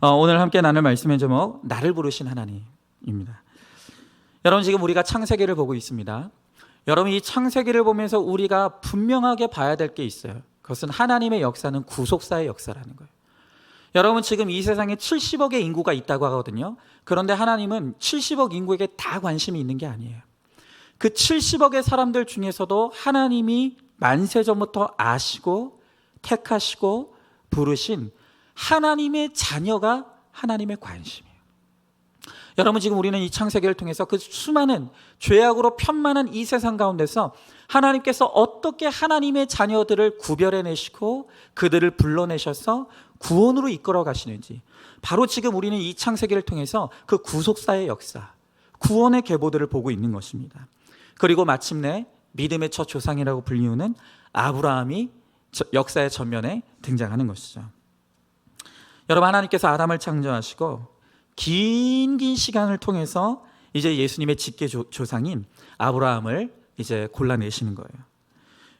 오늘 함께 나눌 말씀의 제목, 나를 부르신 하나님입니다. 여러분, 지금 우리가 창세기를 보고 있습니다. 여러분, 이 창세기를 보면서 우리가 분명하게 봐야 될 게 있어요. 그것은 하나님의 역사는 구속사의 역사라는 거예요. 여러분, 지금 이 세상에 70억의 인구가 있다고 하거든요. 그런데 하나님은 70억 인구에게 다 관심이 있는 게 아니에요. 그 70억의 사람들 중에서도 하나님이 만세전부터 아시고 택하시고 부르신 하나님의 자녀가 하나님의 관심이에요. 여러분, 지금 우리는 이 창세기를 통해서 그 수많은 죄악으로 편만한 이 세상 가운데서 하나님께서 어떻게 하나님의 자녀들을 구별해내시고 그들을 불러내셔서 구원으로 이끌어 가시는지, 바로 지금 우리는 이 창세기를 통해서 그 구속사의 역사, 구원의 계보들을 보고 있는 것입니다. 그리고 마침내 믿음의 첫 조상이라고 불리우는 아브라함이 역사의 전면에 등장하는 것이죠. 여러분, 하나님께서 아담을 창조하시고 긴 시간을 통해서 이제 예수님의 직계 조상인 아브라함을 이제 골라내시는 거예요.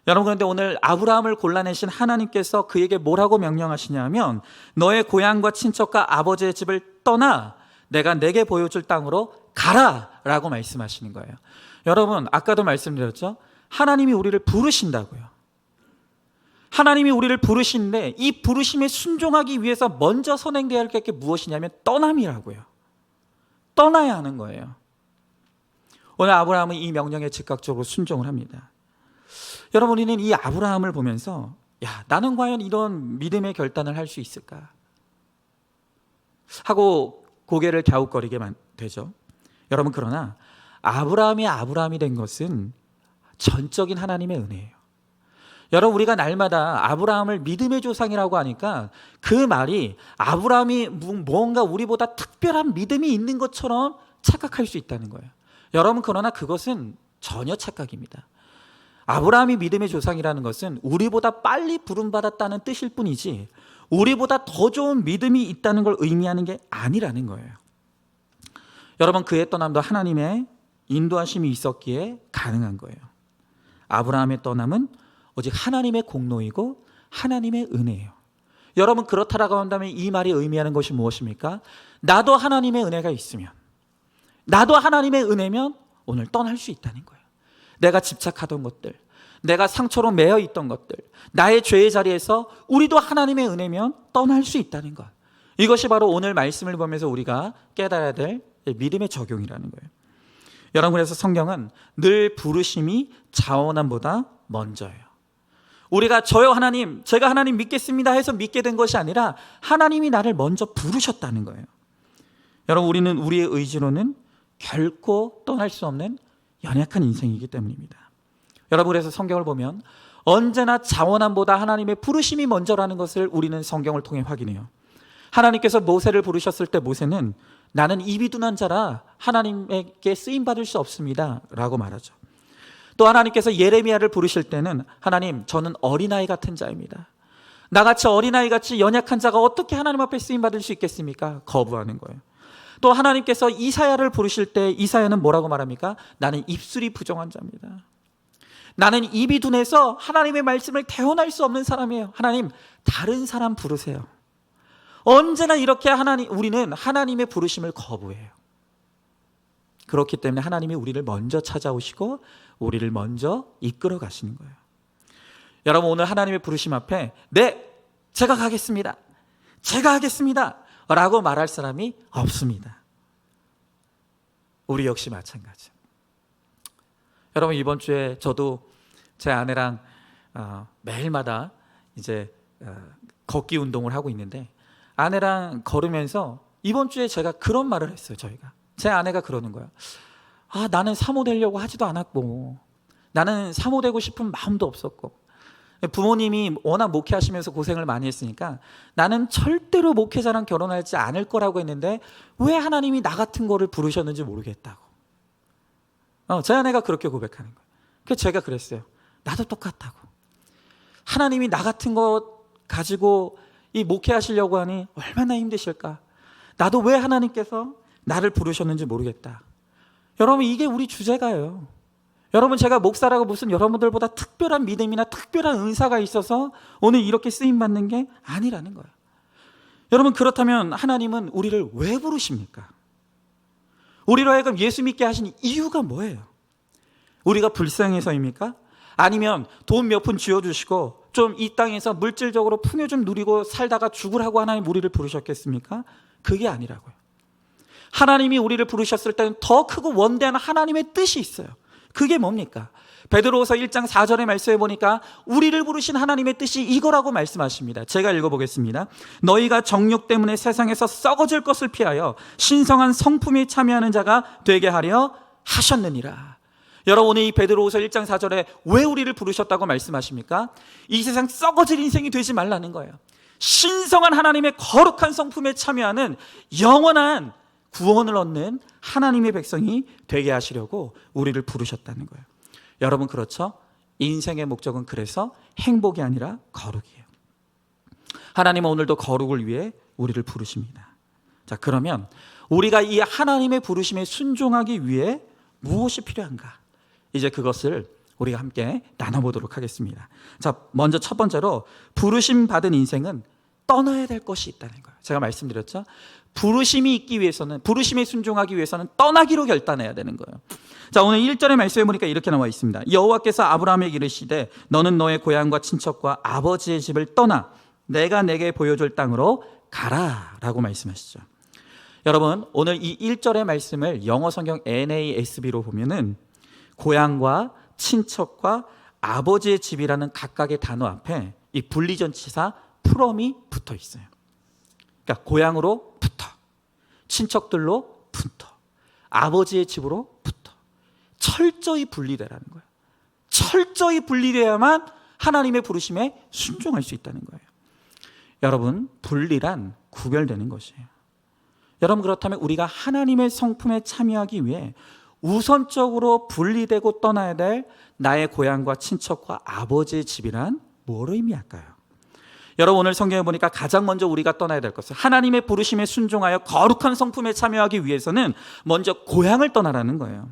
여러분, 그런데 오늘 아브라함을 골라내신 하나님께서 그에게 뭐라고 명령하시냐면, 너의 고향과 친척과 아버지의 집을 떠나 내가 내게 보여줄 땅으로 가라 라고 말씀하시는 거예요. 여러분, 아까도 말씀드렸죠? 하나님이 우리를 부르신다고요. 하나님이 우리를 부르시는데 이 부르심에 순종하기 위해서 먼저 선행되어야 할 게 무엇이냐면 떠남이라고요. 떠나야 하는 거예요. 오늘 아브라함은 이 명령에 즉각적으로 순종을 합니다. 여러분, 우리는 이 아브라함을 보면서 나는 과연 이런 믿음의 결단을 할 수 있을까 하고 고개를 갸웃거리게 되죠. 여러분, 그러나 아브라함이 된 것은 전적인 하나님의 은혜예요. 여러분, 우리가 날마다 아브라함을 믿음의 조상이라고 하니까 그 말이 아브라함이 뭔가 우리보다 특별한 믿음이 있는 것처럼 착각할 수 있다는 거예요. 여러분, 그러나 그것은 전혀 착각입니다. 아브라함이 믿음의 조상이라는 것은 우리보다 빨리 부름받았다는 뜻일 뿐이지 우리보다 더 좋은 믿음이 있다는 걸 의미하는 게 아니라는 거예요. 여러분, 그의 떠남도 하나님의 인도하심이 있었기에 가능한 거예요. 아브라함의 떠남은 오직 하나님의 공로이고 하나님의 은혜예요. 여러분, 그렇다라고 한다면 이 말이 의미하는 것이 무엇입니까? 나도 하나님의 은혜가 있으면, 나도 하나님의 은혜면 오늘 떠날 수 있다는 거예요. 내가 집착하던 것들, 내가 상처로 매여 있던 것들, 나의 죄의 자리에서 우리도 하나님의 은혜면 떠날 수 있다는 것, 이것이 바로 오늘 말씀을 보면서 우리가 깨달아야 될 믿음의 적용이라는 거예요. 여러분, 그래서 성경은 늘 부르심이 자원함보다 먼저예요. 우리가 저요 하나님, 제가 하나님 믿겠습니다 해서 믿게 된 것이 아니라 하나님이 나를 먼저 부르셨다는 거예요. 여러분, 우리는 우리의 의지로는 결코 떠날 수 없는 연약한 인생이기 때문입니다. 여러분, 그래서 성경을 보면 언제나 자원함보다 하나님의 부르심이 먼저라는 것을 우리는 성경을 통해 확인해요. 하나님께서 모세를 부르셨을 때 모세는 나는 입이 둔한 자라 하나님에게 쓰임받을 수 없습니다 라고 말하죠. 또 하나님께서 예레미야를 부르실 때는 하나님, 저는 어린아이 같은 자입니다. 나같이 어린아이같이 연약한 자가 어떻게 하나님 앞에 쓰임받을 수 있겠습니까? 거부하는 거예요. 또 하나님께서 이사야를 부르실 때 이사야는 뭐라고 말합니까? 나는 입술이 부정한 자입니다. 나는 입이 둔해서 하나님의 말씀을 대언할 수 없는 사람이에요. 하나님, 다른 사람 부르세요. 언제나 이렇게 우리는 하나님의 부르심을 거부해요. 그렇기 때문에 하나님이 우리를 먼저 찾아오시고 우리를 먼저 이끌어 가시는 거예요. 여러분, 오늘 하나님의 부르심 앞에 네, 제가 가겠습니다, 제가 하겠습니다 라고 말할 사람이 없습니다. 우리 역시 마찬가지. 여러분, 이번 주에 저도 제 아내랑 매일마다 이제 걷기 운동을 하고 있는데, 아내랑 걸으면서 이번 주에 제가 그런 말을 했어요. 제 아내가 그러는 거예요. 나는 사모 되려고 하지도 않았고, 나는 사모 되고 싶은 마음도 없었고, 부모님이 워낙 목회하시면서 고생을 많이 했으니까 나는 절대로 목회자랑 결혼하지 않을 거라고 했는데 왜 하나님이 나 같은 거를 부르셨는지 모르겠다고. 제 아내가 그렇게 고백하는 거예요. 그래서 제가 그랬어요. 나도 똑같다고. 하나님이 나 같은 거 가지고 이 목회하시려고 하니 얼마나 힘드실까. 나도 왜 하나님께서 나를 부르셨는지 모르겠다. 여러분, 이게 우리 주제가예요. 여러분, 제가 목사라고 무슨 여러분들보다 특별한 믿음이나 특별한 은사가 있어서 오늘 이렇게 쓰임받는 게 아니라는 거예요. 여러분, 그렇다면 하나님은 우리를 왜 부르십니까? 우리로 하여금 예수 믿게 하신 이유가 뭐예요? 우리가 불쌍해서입니까? 아니면 돈 몇 푼 쥐어주시고 좀 이 땅에서 물질적으로 풍요 좀 누리고 살다가 죽으라고 하나님 우리를 부르셨겠습니까? 그게 아니라고요. 하나님이 우리를 부르셨을 때는 더 크고 원대한 하나님의 뜻이 있어요. 그게 뭡니까? 베드로후서 1장 4절의 말씀에 보니까 우리를 부르신 하나님의 뜻이 이거라고 말씀하십니다. 제가 읽어보겠습니다. 너희가 정욕 때문에 세상에서 썩어질 것을 피하여 신성한 성품에 참여하는 자가 되게 하려 하셨느니라. 여러분, 오늘 이 베드로후서 1장 4절에 왜 우리를 부르셨다고 말씀하십니까? 이 세상 썩어질 인생이 되지 말라는 거예요. 신성한 하나님의 거룩한 성품에 참여하는 영원한 구원을 얻는 하나님의 백성이 되게 하시려고 우리를 부르셨다는 거예요. 여러분, 그렇죠? 인생의 목적은 그래서 행복이 아니라 거룩이에요. 하나님은 오늘도 거룩을 위해 우리를 부르십니다. 자, 그러면 우리가 이 하나님의 부르심에 순종하기 위해 무엇이 필요한가? 이제 그것을 우리가 함께 나눠보도록 하겠습니다. 자, 먼저 첫 번째로 부르심 받은 인생은 떠나야 될 것이 있다는 거예요. 제가 말씀드렸죠? 부르심이 있기 위해서는, 부르심에 순종하기 위해서는 떠나기로 결단해야 되는 거예요. 자, 오늘 1절의 말씀에 보니까 이렇게 나와 있습니다. 여호와께서 아브라함에게 이르시되 너는 너의 고향과 친척과 아버지의 집을 떠나 내가 내게 보여줄 땅으로 가라 라고 말씀하시죠. 여러분, 오늘 이 1절의 말씀을 영어 성경 NASB로 보면은 고향과 친척과 아버지의 집이라는 각각의 단어 앞에 이 분리전치사 from이 붙어 있어요. 그러니까 고향으로 붙어, 친척들로 붙어, 아버지의 집으로 붙어. 철저히 분리되라는 거예요. 철저히 분리되어야만 하나님의 부르심에 순종할 수 있다는 거예요. 여러분, 분리란 구별되는 것이에요. 여러분, 그렇다면 우리가 하나님의 성품에 참여하기 위해 우선적으로 분리되고 떠나야 될 나의 고향과 친척과 아버지의 집이란 뭘 의미할까요? 여러분, 오늘 성경에 보니까 가장 먼저 우리가 떠나야 될 것은 하나님의 부르심에 순종하여 거룩한 성품에 참여하기 위해서는 먼저 고향을 떠나라는 거예요.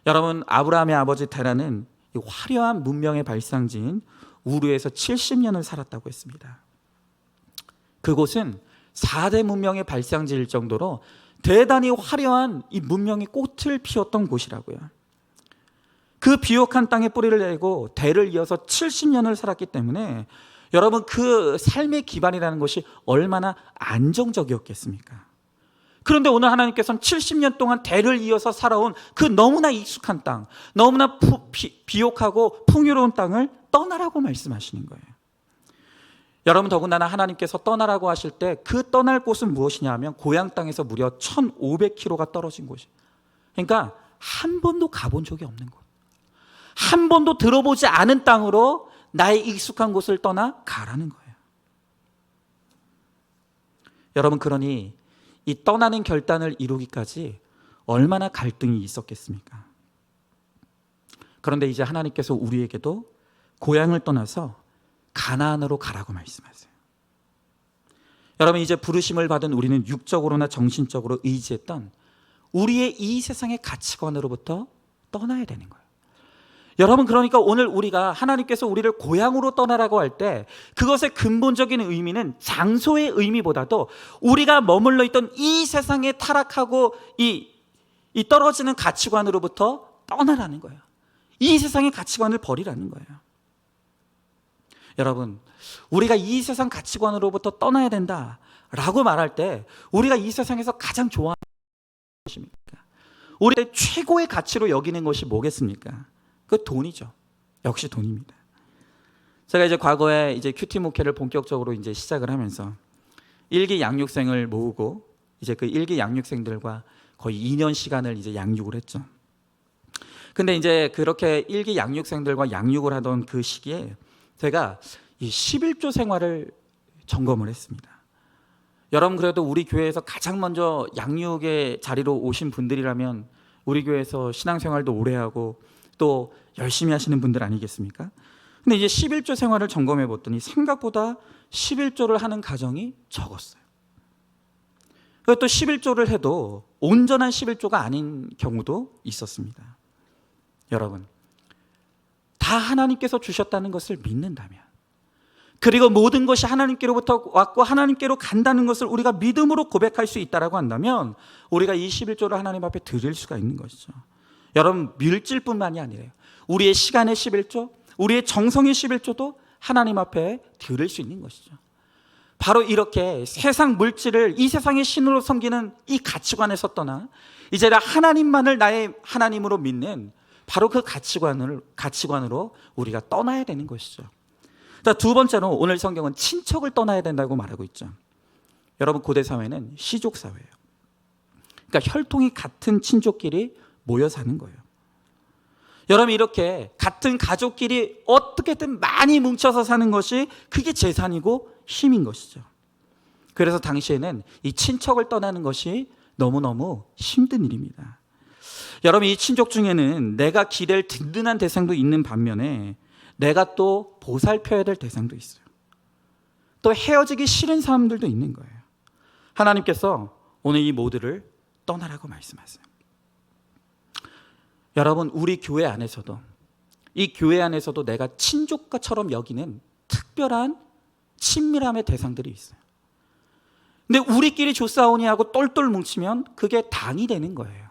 여러분, 아브라함의 아버지 테라는 화려한 문명의 발상지인 우르에서 70년을 살았다고 했습니다. 그곳은 4대 문명의 발상지일 정도로 대단히 화려한 이 문명의 꽃을 피웠던 곳이라고요. 그 비옥한 땅에 뿌리를 내고 대를 이어서 70년을 살았기 때문에 여러분, 그 삶의 기반이라는 것이 얼마나 안정적이었겠습니까? 그런데 오늘 하나님께서는 70년 동안 대를 이어서 살아온 그 너무나 익숙한 땅, 너무나 비옥하고 풍요로운 땅을 떠나라고 말씀하시는 거예요. 여러분, 더군다나 하나님께서 떠나라고 하실 때 그 떠날 곳은 무엇이냐 하면 고향 땅에서 무려 1500km가 떨어진 곳이에요. 그러니까 한 번도 가본 적이 없는 곳, 한 번도 들어보지 않은 땅으로 나의 익숙한 곳을 떠나 가라는 거예요. 여러분, 그러니 이 떠나는 결단을 이루기까지 얼마나 갈등이 있었겠습니까? 그런데 이제 하나님께서 우리에게도 고향을 떠나서 가나안으로 가라고 말씀하세요. 여러분, 이제 부르심을 받은 우리는 육적으로나 정신적으로 의지했던 우리의 이 세상의 가치관으로부터 떠나야 되는 거예요. 여러분, 그러니까 오늘 우리가 하나님께서 우리를 고향으로 떠나라고 할 때 그것의 근본적인 의미는 장소의 의미보다도 우리가 머물러 있던 이 세상에 타락하고 이 떨어지는 가치관으로부터 떠나라는 거예요. 이 세상의 가치관을 버리라는 거예요. 여러분, 우리가 이 세상 가치관으로부터 떠나야 된다라고 말할 때 우리가 이 세상에서 가장 좋아하는 것입니까? 우리의 최고의 가치로 여기는 것이 뭐겠습니까? 그 돈이죠. 역시 돈입니다. 제가 이제 과거에 이제 큐티 목회를 본격적으로 이제 시작을 하면서 일기 양육생을 모으고 이제 그 일기 양육생들과 거의 2년 시간을 이제 양육을 했죠. 근데 이제 그렇게 일기 양육생들과 양육을 하던 그 시기에 제가 이 11조 생활을 점검을 했습니다. 여러분, 그래도 우리 교회에서 가장 먼저 양육의 자리로 오신 분들이라면 우리 교회에서 신앙생활도 오래 하고 또 열심히 하시는 분들 아니겠습니까? 근데 이제 11조 생활을 점검해 봤더니 생각보다 11조를 하는 가정이 적었어요. 그리고 또 11조를 해도 온전한 11조가 아닌 경우도 있었습니다. 여러분, 다 하나님께서 주셨다는 것을 믿는다면, 그리고 모든 것이 하나님께로부터 왔고 하나님께로 간다는 것을 우리가 믿음으로 고백할 수 있다라고 한다면 우리가 이 11조를 하나님 앞에 드릴 수가 있는 것이죠. 여러분, 물질뿐만이 아니래요. 우리의 시간의 11조, 우리의 정성의 11조도 하나님 앞에 드릴 수 있는 것이죠. 바로 이렇게 세상 물질을 이 세상의 신으로 섬기는 이 가치관에서 떠나 이제 하나님만을 나의 하나님으로 믿는 바로 그 가치관으로 우리가 떠나야 되는 것이죠. 자, 두 번째로 오늘 성경은 친척을 떠나야 된다고 말하고 있죠. 여러분, 고대 사회는 시족 사회예요. 그러니까 혈통이 같은 친족끼리 모여 사는 거예요. 여러분, 이렇게 같은 가족끼리 어떻게든 많이 뭉쳐서 사는 것이 그게 재산이고 힘인 것이죠. 그래서 당시에는 이 친척을 떠나는 것이 너무너무 힘든 일입니다. 여러분, 이 친족 중에는 내가 기댈 든든한 대상도 있는 반면에 내가 또 보살펴야 될 대상도 있어요. 또 헤어지기 싫은 사람들도 있는 거예요. 하나님께서 오늘 이 모두를 떠나라고 말씀하세요. 여러분, 우리 교회 안에서도 이 교회 안에서도 내가 친족과처럼 여기는 특별한 친밀함의 대상들이 있어요. 근데 우리끼리 조싸우니 하고 똘똘 뭉치면 그게 당이 되는 거예요.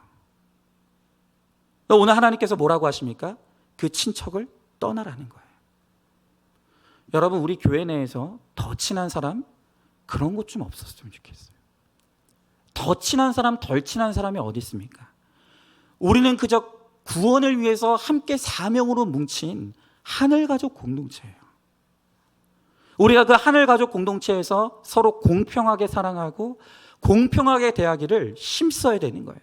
오늘 하나님께서 뭐라고 하십니까? 그 친척을 떠나라는 거예요. 여러분, 우리 교회 내에서 더 친한 사람 그런 것 좀 없었으면 좋겠어요. 더 친한 사람, 덜 친한 사람이 어디 있습니까? 우리는 그저 구원을 위해서 함께 사명으로 뭉친 하늘가족 공동체예요. 우리가 그 하늘가족 공동체에서 서로 공평하게 사랑하고 공평하게 대하기를 힘써야 되는 거예요.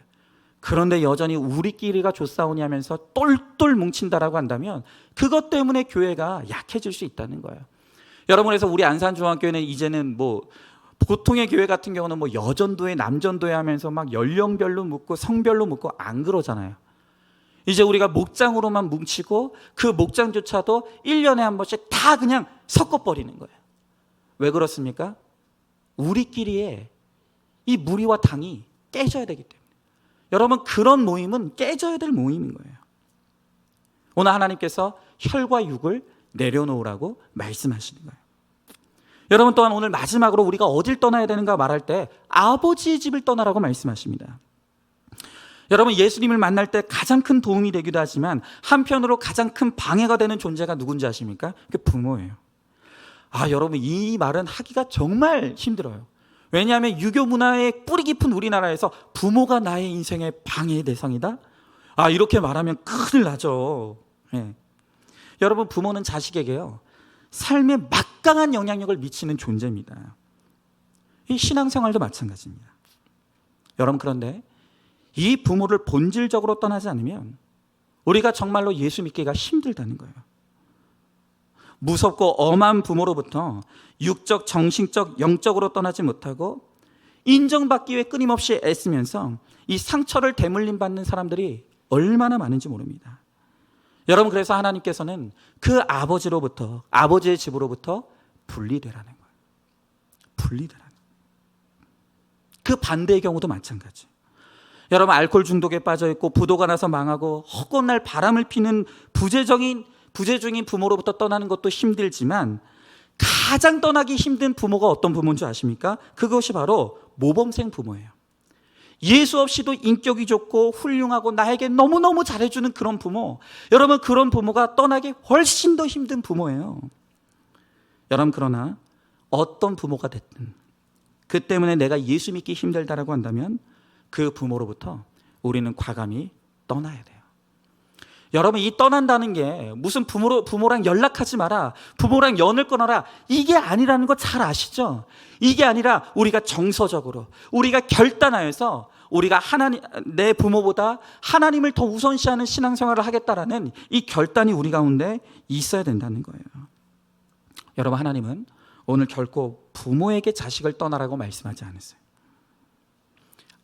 그런데 여전히 우리끼리가 조싸우니 하면서 똘똘 뭉친다라고 한다면 그것 때문에 교회가 약해질 수 있다는 거예요. 여러분, 그래서 우리 안산중앙교회는 이제는 보통의 교회 같은 경우는 여전도회, 남전도회 하면서 막 연령별로 묻고 성별로 묻고 안 그러잖아요. 이제 우리가 목장으로만 뭉치고 그 목장조차도 1년에 한 번씩 다 그냥 섞어버리는 거예요. 왜 그렇습니까? 우리끼리의 이 무리와 당이 깨져야 되기 때문에. 여러분, 그런 모임은 깨져야 될 모임인 거예요. 오늘 하나님께서 혈과 육을 내려놓으라고 말씀하시는 거예요. 여러분, 또한 오늘 마지막으로 우리가 어딜 떠나야 되는가 말할 때 아버지의 집을 떠나라고 말씀하십니다. 여러분, 예수님을 만날 때 가장 큰 도움이 되기도 하지만 한편으로 가장 큰 방해가 되는 존재가 누군지 아십니까? 그게 부모예요. 여러분, 이 말은 하기가 정말 힘들어요. 왜냐하면 유교 문화의 뿌리 깊은 우리나라에서 부모가 나의 인생의 방해의 대상이다? 이렇게 말하면 큰일 나죠. 네. 여러분, 부모는 자식에게요, 삶에 막강한 영향력을 미치는 존재입니다. 이 신앙생활도 마찬가지입니다. 여러분, 그런데 이 부모를 본질적으로 떠나지 않으면 우리가 정말로 예수 믿기가 힘들다는 거예요. 무섭고 엄한 부모로부터 육적, 정신적, 영적으로 떠나지 못하고 인정받기 위해 끊임없이 애쓰면서 이 상처를 대물림 받는 사람들이 얼마나 많은지 모릅니다. 여러분, 그래서 하나님께서는 그 아버지의 집으로부터 분리되라는 거예요. 분리되라는 거예요. 그 반대의 경우도 마찬가지. 여러분, 알코올 중독에 빠져 있고 부도가 나서 망하고 헛것 날 바람을 피는 부재중인 부모로부터 떠나는 것도 힘들지만 가장 떠나기 힘든 부모가 어떤 부모인 줄 아십니까? 그것이 바로 모범생 부모예요. 예수 없이도 인격이 좋고 훌륭하고 나에게 너무너무 잘해주는 그런 부모. 여러분, 그런 부모가 떠나기 훨씬 더 힘든 부모예요. 여러분, 그러나 어떤 부모가 됐든 그 때문에 내가 예수 믿기 힘들다라고 한다면 그 부모로부터 우리는 과감히 떠나야 돼요. 여러분, 이 떠난다는 게 무슨 부모랑 연락하지 마라, 부모랑 연을 끊어라, 이게 아니라는 거 잘 아시죠? 이게 아니라 우리가 정서적으로 우리가 결단하여서 우리가 내 부모보다 하나님을 더 우선시하는 신앙생활을 하겠다라는 이 결단이 우리 가운데 있어야 된다는 거예요. 여러분, 하나님은 오늘 결코 부모에게 자식을 떠나라고 말씀하지 않았어요.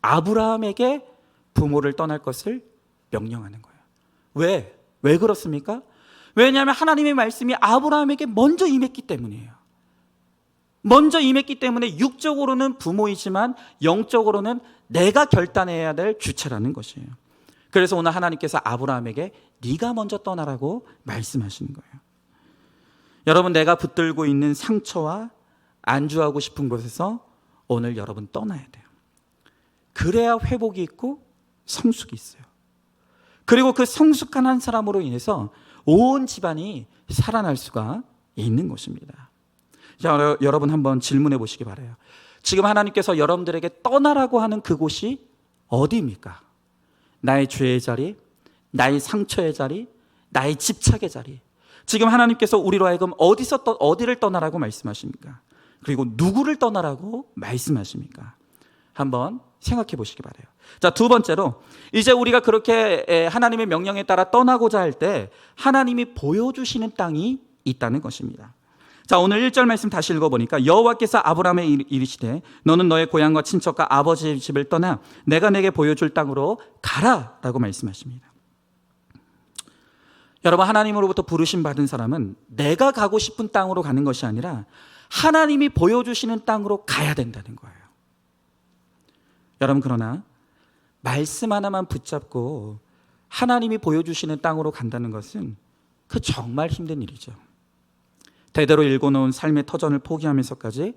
아브라함에게 부모를 떠날 것을 명령하는 거예요. 왜 그렇습니까? 왜냐하면 하나님의 말씀이 아브라함에게 먼저 임했기 때문이에요. 먼저 임했기 때문에 육적으로는 부모이지만 영적으로는 내가 결단해야 될 주체라는 것이에요. 그래서 오늘 하나님께서 아브라함에게 네가 먼저 떠나라고 말씀하시는 거예요. 여러분, 내가 붙들고 있는 상처와 안주하고 싶은 곳에서 오늘 여러분 떠나야 돼요. 그래야 회복이 있고 성숙이 있어요. 그리고 그 성숙한 한 사람으로 인해서 온 집안이 살아날 수가 있는 것입니다. 자, 여러분 한번 질문해 보시기 바라요. 지금 하나님께서 여러분들에게 떠나라고 하는 그곳이 어디입니까? 나의 죄의 자리, 나의 상처의 자리, 나의 집착의 자리. 지금 하나님께서 우리로 하여금 어디를 떠나라고 말씀하십니까? 그리고 누구를 떠나라고 말씀하십니까? 한번 생각해 보시기 바라요. 자, 두 번째로, 이제 우리가 그렇게 하나님의 명령에 따라 떠나고자 할 때 하나님이 보여주시는 땅이 있다는 것입니다. 자, 오늘 1절 말씀 다시 읽어보니까 여호와께서 아브라함에 이르시되 너는 너의 고향과 친척과 아버지의 집을 떠나 내가 내게 보여줄 땅으로 가라 라고 말씀하십니다. 여러분, 하나님으로부터 부르심 받은 사람은 내가 가고 싶은 땅으로 가는 것이 아니라 하나님이 보여주시는 땅으로 가야 된다는 거예요. 여러분, 그러나 말씀 하나만 붙잡고 하나님이 보여주시는 땅으로 간다는 것은 그 정말 힘든 일이죠. 대대로 일궈놓은 삶의 터전을 포기하면서까지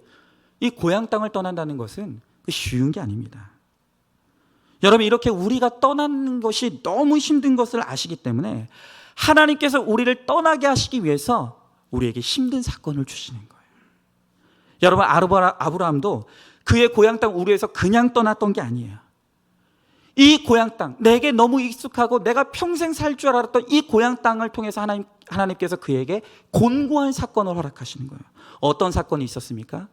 이 고향 땅을 떠난다는 것은 쉬운 게 아닙니다. 여러분, 이렇게 우리가 떠나는 것이 너무 힘든 것을 아시기 때문에 하나님께서 우리를 떠나게 하시기 위해서 우리에게 힘든 사건을 주시는 거예요. 여러분, 아브라함도 그의 고향 땅 우르에서 그냥 떠났던 게 아니에요. 이 고향 땅, 내게 너무 익숙하고 내가 평생 살 줄 알았던 이 고향 땅을 통해서 하나님께서 그에게 곤고한 사건을 허락하시는 거예요. 어떤 사건이 있었습니까?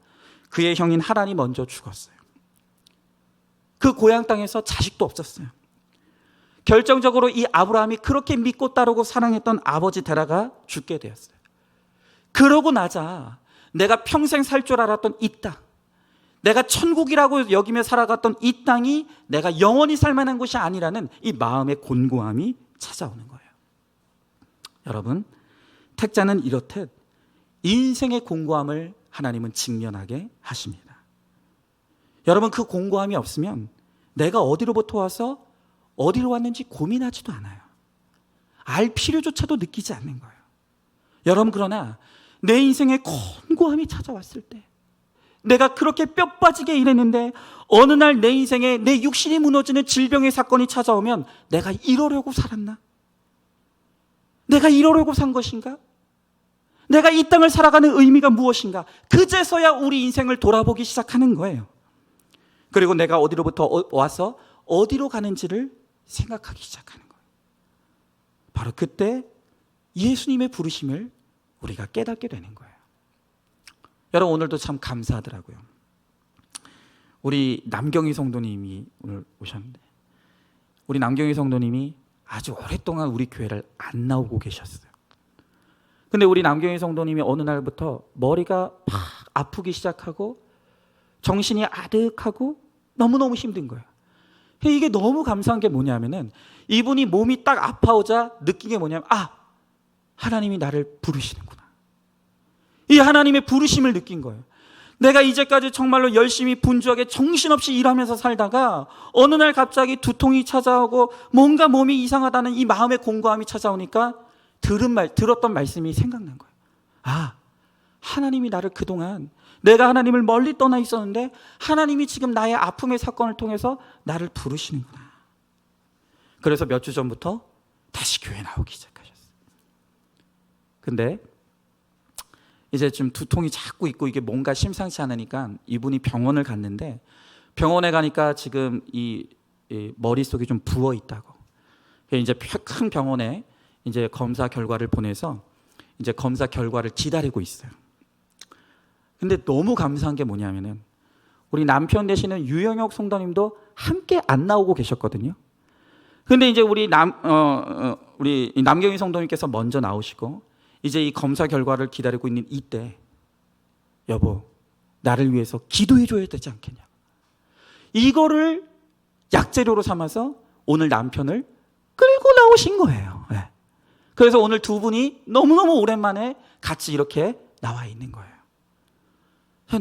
그의 형인 하란이 먼저 죽었어요. 그 고향 땅에서 자식도 없었어요. 결정적으로 이 아브라함이 그렇게 믿고 따르고 사랑했던 아버지 데라가 죽게 되었어요. 그러고 나자 내가 평생 살 줄 알았던 이 땅, 내가 천국이라고 여기며 살아갔던 이 땅이 내가 영원히 살 만한 곳이 아니라는 이 마음의 곤고함이 찾아오는 거예요. 여러분, 택자는 이렇듯 인생의 곤고함을 하나님은 직면하게 하십니다. 여러분, 그 곤고함이 없으면 내가 어디로부터 와서 어디로 왔는지 고민하지도 않아요. 알 필요조차도 느끼지 않는 거예요. 여러분, 그러나 내 인생에 곤고함이 찾아왔을 때, 내가 그렇게 뼈 빠지게 일했는데 어느 날 내 인생에 내 육신이 무너지는 질병의 사건이 찾아오면 내가 이러려고 살았나? 내가 이러려고 산 것인가? 내가 이 땅을 살아가는 의미가 무엇인가? 그제서야 우리 인생을 돌아보기 시작하는 거예요. 그리고 내가 어디로부터 와서 어디로 가는지를 생각하기 시작하는 거예요. 바로 그때 예수님의 부르심을 우리가 깨닫게 되는 거예요. 여러분, 오늘도 참 감사하더라고요. 우리 남경희 성도님이 오늘 오셨는데, 우리 남경희 성도님이 아주 오랫동안 우리 교회를 안 나오고 계셨어요. 근데 우리 남경희 성도님이 어느 날부터 머리가 팍 아프기 시작하고 정신이 아득하고 너무너무 힘든 거예요. 이게 너무 감사한 게 뭐냐면은 이분이 몸이 딱 아파오자 느낀 게 뭐냐면, 하나님이 나를 부르시는구나. 이 하나님의 부르심을 느낀 거예요. 내가 이제까지 정말로 열심히 분주하게 정신없이 일하면서 살다가 어느 날 갑자기 두통이 찾아오고 뭔가 몸이 이상하다는 이 마음의 공고함이 찾아오니까 들었던 말씀이 생각난 거예요. 하나님이 나를 그동안, 내가 하나님을 멀리 떠나 있었는데 하나님이 지금 나의 아픔의 사건을 통해서 나를 부르시는구나. 그래서 몇 주 전부터 다시 교회 나오기 시작하셨어요. 근데 이제 좀 두통이 자꾸 있고 이게 뭔가 심상치 않으니까 이분이 병원을 갔는데, 병원에 가니까 지금 이 머릿속이 좀 부어 있다고. 이제 큰 병원에 이제 검사 결과를 보내서 이제 검사 결과를 기다리고 있어요. 근데 너무 감사한 게 뭐냐면은 우리 남편 되시는 유영혁 성도님도 함께 안 나오고 계셨거든요. 근데 이제 우리 남경희 성도님께서 먼저 나오시고 이제 이 검사 결과를 기다리고 있는 이때, 여보, 나를 위해서 기도해 줘야 되지 않겠냐. 이거를 약재료로 삼아서 오늘 남편을 끌고 나오신 거예요. 네. 그래서 오늘 두 분이 너무너무 오랜만에 같이 이렇게 나와 있는 거예요.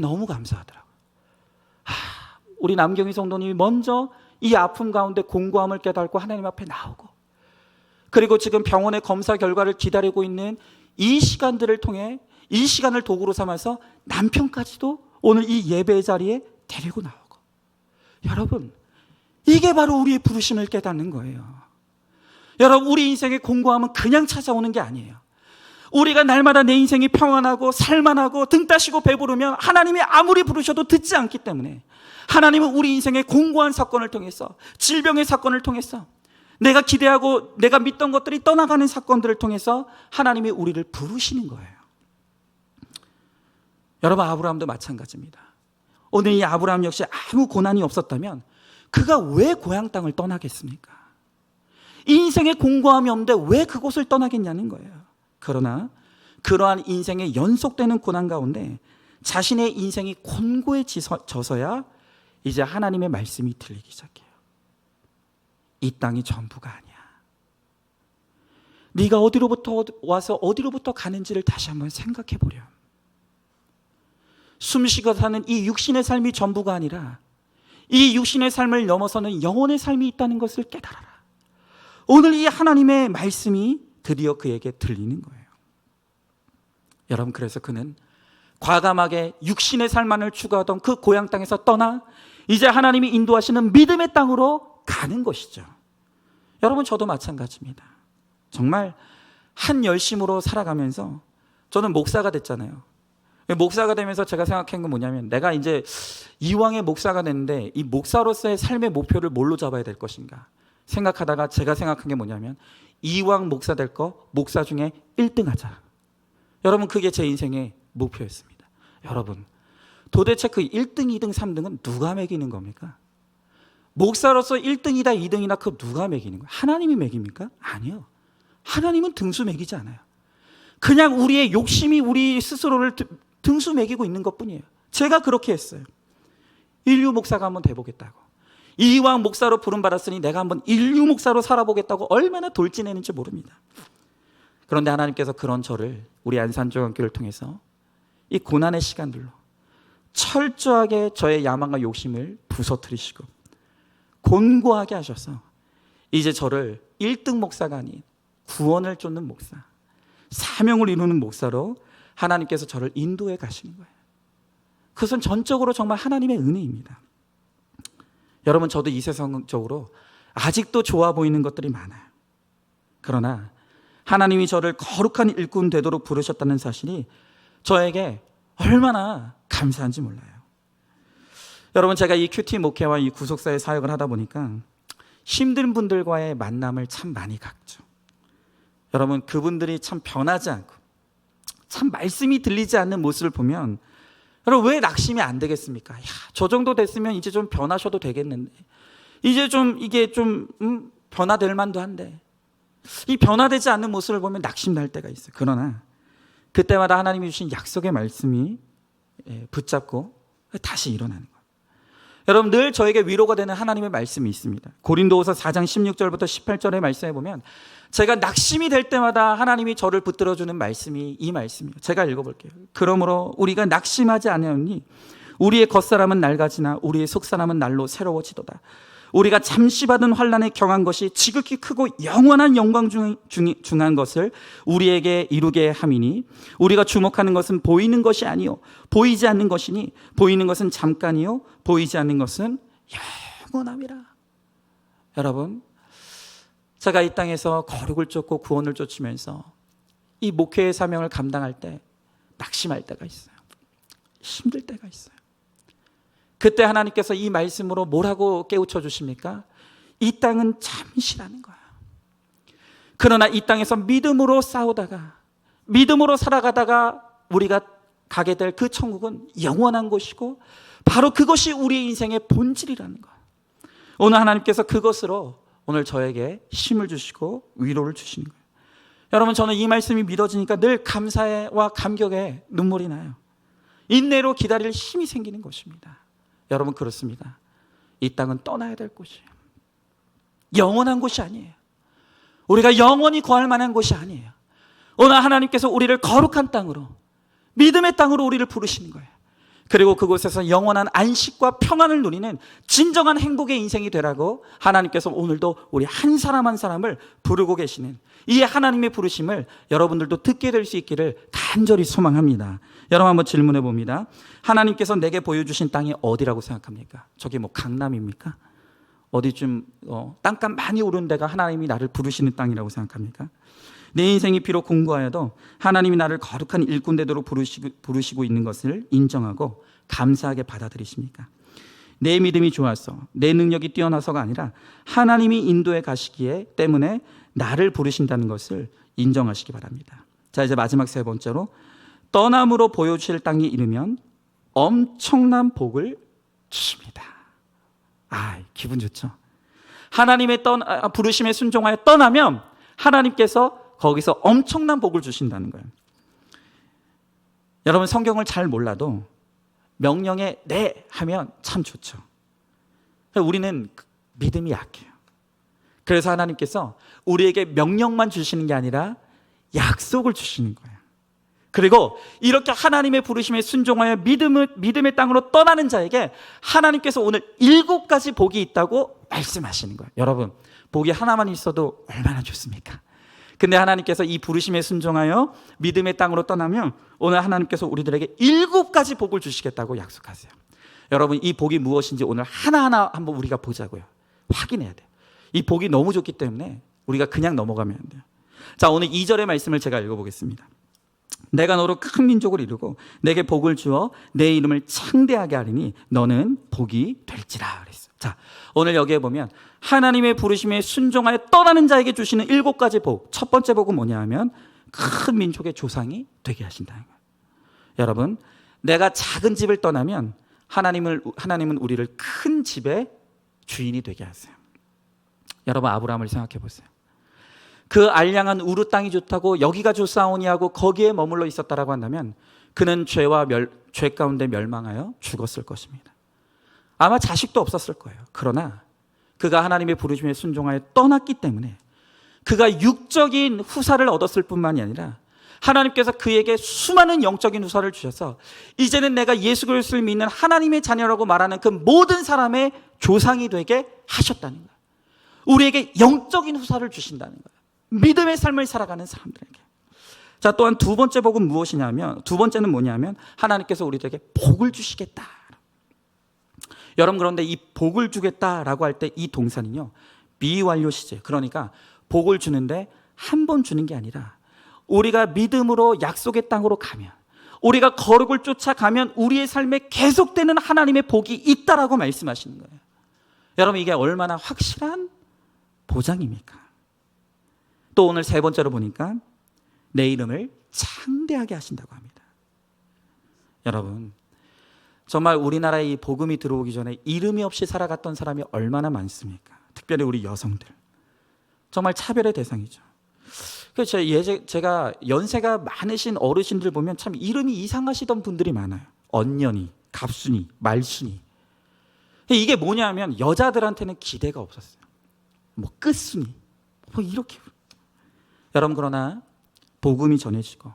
너무 감사하더라고요. 우리 남경희 성도님이 먼저 이 아픔 가운데 공고함을 깨닫고 하나님 앞에 나오고, 그리고 지금 병원의 검사 결과를 기다리고 있는 이 시간들을 통해 이 시간을 도구로 삼아서 남편까지도 오늘 이 예배의 자리에 데리고 나오고. 여러분, 이게 바로 우리의 부르심을 깨닫는 거예요. 여러분, 우리 인생의 공고함은 그냥 찾아오는 게 아니에요. 우리가 날마다 내 인생이 평안하고 살만하고 등 따시고 배부르면 하나님이 아무리 부르셔도 듣지 않기 때문에, 하나님은 우리 인생의 공고한 사건을 통해서, 질병의 사건을 통해서, 내가 기대하고 내가 믿던 것들이 떠나가는 사건들을 통해서 하나님이 우리를 부르시는 거예요. 여러분, 아브라함도 마찬가지입니다. 오늘 이 아브라함 역시 아무 고난이 없었다면 그가 왜 고향 땅을 떠나겠습니까? 인생에 공고함이 없는데 왜 그곳을 떠나겠냐는 거예요. 그러나 그러한 인생의 연속되는 고난 가운데 자신의 인생이 곤고해져서야 이제 하나님의 말씀이 들리기 시작해요. 이 땅이 전부가 아니야. 네가 어디로부터 와서 어디로부터 가는지를 다시 한번 생각해 보렴. 숨쉬고 사는 이 육신의 삶이 전부가 아니라 이 육신의 삶을 넘어서는 영혼의 삶이 있다는 것을 깨달아라. 오늘 이 하나님의 말씀이 드디어 그에게 들리는 거예요. 여러분, 그래서 그는 과감하게 육신의 삶만을 추구하던 그 고향 땅에서 떠나 이제 하나님이 인도하시는 믿음의 땅으로 가는 것이죠. 여러분, 저도 마찬가지입니다. 정말 한 열심으로 살아가면서 저는 목사가 됐잖아요. 목사가 되면서 제가 생각한 건 뭐냐면, 내가 이제 이왕의 목사가 됐는데 이 목사로서의 삶의 목표를 뭘로 잡아야 될 것인가 생각하다가 제가 생각한 게 뭐냐면, 이왕 목사 될 거 목사 중에 1등 하자. 여러분, 그게 제 인생의 목표였습니다. 여러분, 도대체 그 1등, 2등, 3등은 누가 매기는 겁니까? 목사로서 1등이다 2등이나 그 누가 매기는 거예요? 하나님이 매깁니까? 아니요. 하나님은 등수 매기지 않아요. 그냥 우리의 욕심이 우리 스스로를 등수 매기고 있는 것뿐이에요. 제가 그렇게 했어요. 인류 목사가 한번 돼보겠다고. 이왕 목사로 부름받았으니 내가 한번 인류 목사로 살아보겠다고 얼마나 돌진했는지 모릅니다. 그런데 하나님께서 그런 저를 우리 안산중학교를 통해서 이 고난의 시간들로 철저하게 저의 야망과 욕심을 부서뜨리시고 곤고하게 하셔서 이제 저를 1등 목사가 아닌 구원을 쫓는 목사, 사명을 이루는 목사로 하나님께서 저를 인도해 가시는 거예요. 그것은 전적으로 정말 하나님의 은혜입니다. 여러분, 저도 이 세상적으로 아직도 좋아 보이는 것들이 많아요. 그러나 하나님이 저를 거룩한 일꾼 되도록 부르셨다는 사실이 저에게 얼마나 감사한지 몰라요. 여러분, 제가 이 큐티 목회와 이 구속사의 사역을 하다 보니까 힘든 분들과의 만남을 참 많이 갖죠. 여러분, 그분들이 참 변하지 않고 참 말씀이 들리지 않는 모습을 보면, 여러분, 왜 낙심이 안 되겠습니까? 야, 저 정도 됐으면 이제 좀 변하셔도 되겠는데, 이제 좀 이게 좀 변화될 만도 한데, 이 변화되지 않는 모습을 보면 낙심날 때가 있어요. 그러나 그때마다 하나님이 주신 약속의 말씀이 붙잡고 다시 일어나는 거예요. 여러분, 늘 저에게 위로가 되는 하나님의 말씀이 있습니다. 고린도후서 4장 16절부터 18절의 말씀에 보면 제가 낙심이 될 때마다 하나님이 저를 붙들어주는 말씀이 이 말씀이에요. 제가 읽어볼게요. 그러므로 우리가 낙심하지 아니하오니 우리의 겉사람은 낡아지나 우리의 속사람은 날로 새로워지도다. 우리가 잠시 받은 환난에 경한 것이 지극히 크고 영원한 영광 중한 것을 우리에게 이루게 함이니 우리가 주목하는 것은 보이는 것이 아니요 보이지 않는 것이니 보이는 것은 잠깐이요 보이지 않는 것은 영원함이라. 여러분, 제가 이 땅에서 거룩을 쫓고 구원을 쫓으면서 이 목회의 사명을 감당할 때 낙심할 때가 있어요. 힘들 때가 있어요. 그때 하나님께서 이 말씀으로 뭐라고 깨우쳐 주십니까? 이 땅은 잠시라는 거야. 그러나 이 땅에서 믿음으로 싸우다가 믿음으로 살아가다가 우리가 가게 될 그 천국은 영원한 곳이고 바로 그것이 우리 인생의 본질이라는 거야. 오늘 하나님께서 그것으로 오늘 저에게 힘을 주시고 위로를 주시는 거예요. 여러분, 저는 이 말씀이 믿어지니까 늘 감사와 감격에 눈물이 나요. 인내로 기다릴 힘이 생기는 것입니다. 여러분, 그렇습니다. 이 땅은 떠나야 될 곳이에요. 영원한 곳이 아니에요. 우리가 영원히 거할 만한 곳이 아니에요. 오늘 하나님께서 우리를 거룩한 땅으로, 믿음의 땅으로 우리를 부르시는 거예요. 그리고 그곳에서 영원한 안식과 평안을 누리는 진정한 행복의 인생이 되라고 하나님께서 오늘도 우리 한 사람 한 사람을 부르고 계시는 이 하나님의 부르심을 여러분들도 듣게 될 수 있기를 간절히 소망합니다. 여러분 한번 질문해 봅니다. 하나님께서 내게 보여주신 땅이 어디라고 생각합니까? 저기 뭐 강남입니까? 어디 좀 땅값 많이 오른 데가 하나님이 나를 부르시는 땅이라고 생각합니까? 내 인생이 비록 공고하여도 하나님이 나를 거룩한 일꾼 되도록 부르시고 있는 것을 인정하고 감사하게 받아들이십니까? 내 믿음이 좋아서 내 능력이 뛰어나서가 아니라 하나님이 인도해 가시기에 때문에 나를 부르신다는 것을 인정하시기 바랍니다. 자, 이제 마지막 세 번째로 떠남으로 보여주실 땅이 이르면 엄청난 복을 주십니다. 기분 좋죠? 하나님의 부르심에 순종하여 떠나면 하나님께서 거기서 엄청난 복을 주신다는 거예요. 여러분 성경을 잘 몰라도 명령에 네 하면 참 좋죠. 우리는 믿음이 약해요. 그래서 하나님께서 우리에게 명령만 주시는 게 아니라 약속을 주시는 거예요. 그리고 이렇게 하나님의 부르심에 순종하여 믿음의 땅으로 떠나는 자에게 하나님께서 오늘 7가지 복이 있다고 말씀하시는 거예요. 여러분 복이 하나만 있어도 얼마나 좋습니까? 근데 하나님께서 이 부르심에 순종하여 믿음의 땅으로 떠나면 오늘 하나님께서 우리들에게 7가지 복을 주시겠다고 약속하세요. 여러분 이 복이 무엇인지 오늘 하나하나 한번 우리가 보자고요. 확인해야 돼요. 이 복이 너무 좋기 때문에 우리가 그냥 넘어가면 안 돼요. 자, 오늘 2절의 말씀을 제가 읽어보겠습니다. 내가 너로 큰 민족을 이루고 내게 복을 주어 내 이름을 창대하게 하리니 너는 복이 될지라 그랬어요. 자, 오늘 여기에 보면 하나님의 부르심에 순종하여 떠나는 자에게 주시는 7가지 복. 첫 번째 복은 뭐냐 하면 큰 민족의 조상이 되게 하신다는 거예요. 여러분 내가 작은 집을 떠나면 하나님은 우리를 큰 집의 주인이 되게 하세요. 여러분 아브라함을 생각해 보세요. 그 알량한 우르 땅이 좋다고 여기가 좋사오니 하고 거기에 머물러 있었다라고 한다면 그는 죄 가운데 멸망하여 죽었을 것입니다. 아마 자식도 없었을 거예요. 그러나 그가 하나님의 부르심에 순종하여 떠났기 때문에 그가 육적인 후사를 얻었을 뿐만이 아니라 하나님께서 그에게 수많은 영적인 후사를 주셔서 이제는 내가 예수 그리스도를 믿는 하나님의 자녀라고 말하는 그 모든 사람의 조상이 되게 하셨다는 거예요. 우리에게 영적인 후사를 주신다는 거예요. 믿음의 삶을 살아가는 사람들에게. 자, 또한 두 번째 복은 무엇이냐면 두 번째는 뭐냐면 하나님께서 우리들에게 복을 주시겠다. 여러분 그런데 이 복을 주겠다라고 할 때 이 동사는요 미완료 시제, 그러니까 복을 주는데 한 번 주는 게 아니라 우리가 믿음으로 약속의 땅으로 가면 우리가 거룩을 쫓아가면 우리의 삶에 계속되는 하나님의 복이 있다라고 말씀하시는 거예요. 여러분 이게 얼마나 확실한 보장입니까? 또 오늘 세 번째로 보니까 내 이름을 창대하게 하신다고 합니다. 여러분 정말 우리나라에 이 복음이 들어오기 전에 이름이 없이 살아갔던 사람이 얼마나 많습니까? 특별히 우리 여성들 정말 차별의 대상이죠. 그래서 제가 연세가 많으신 어르신들 보면 참 이름이 이상하시던 분들이 많아요. 언년이, 갑순이, 말순이. 이게 뭐냐면 여자들한테는 기대가 없었어요. 뭐 끝순이 뭐 이렇게. 여러분 그러나 복음이 전해지고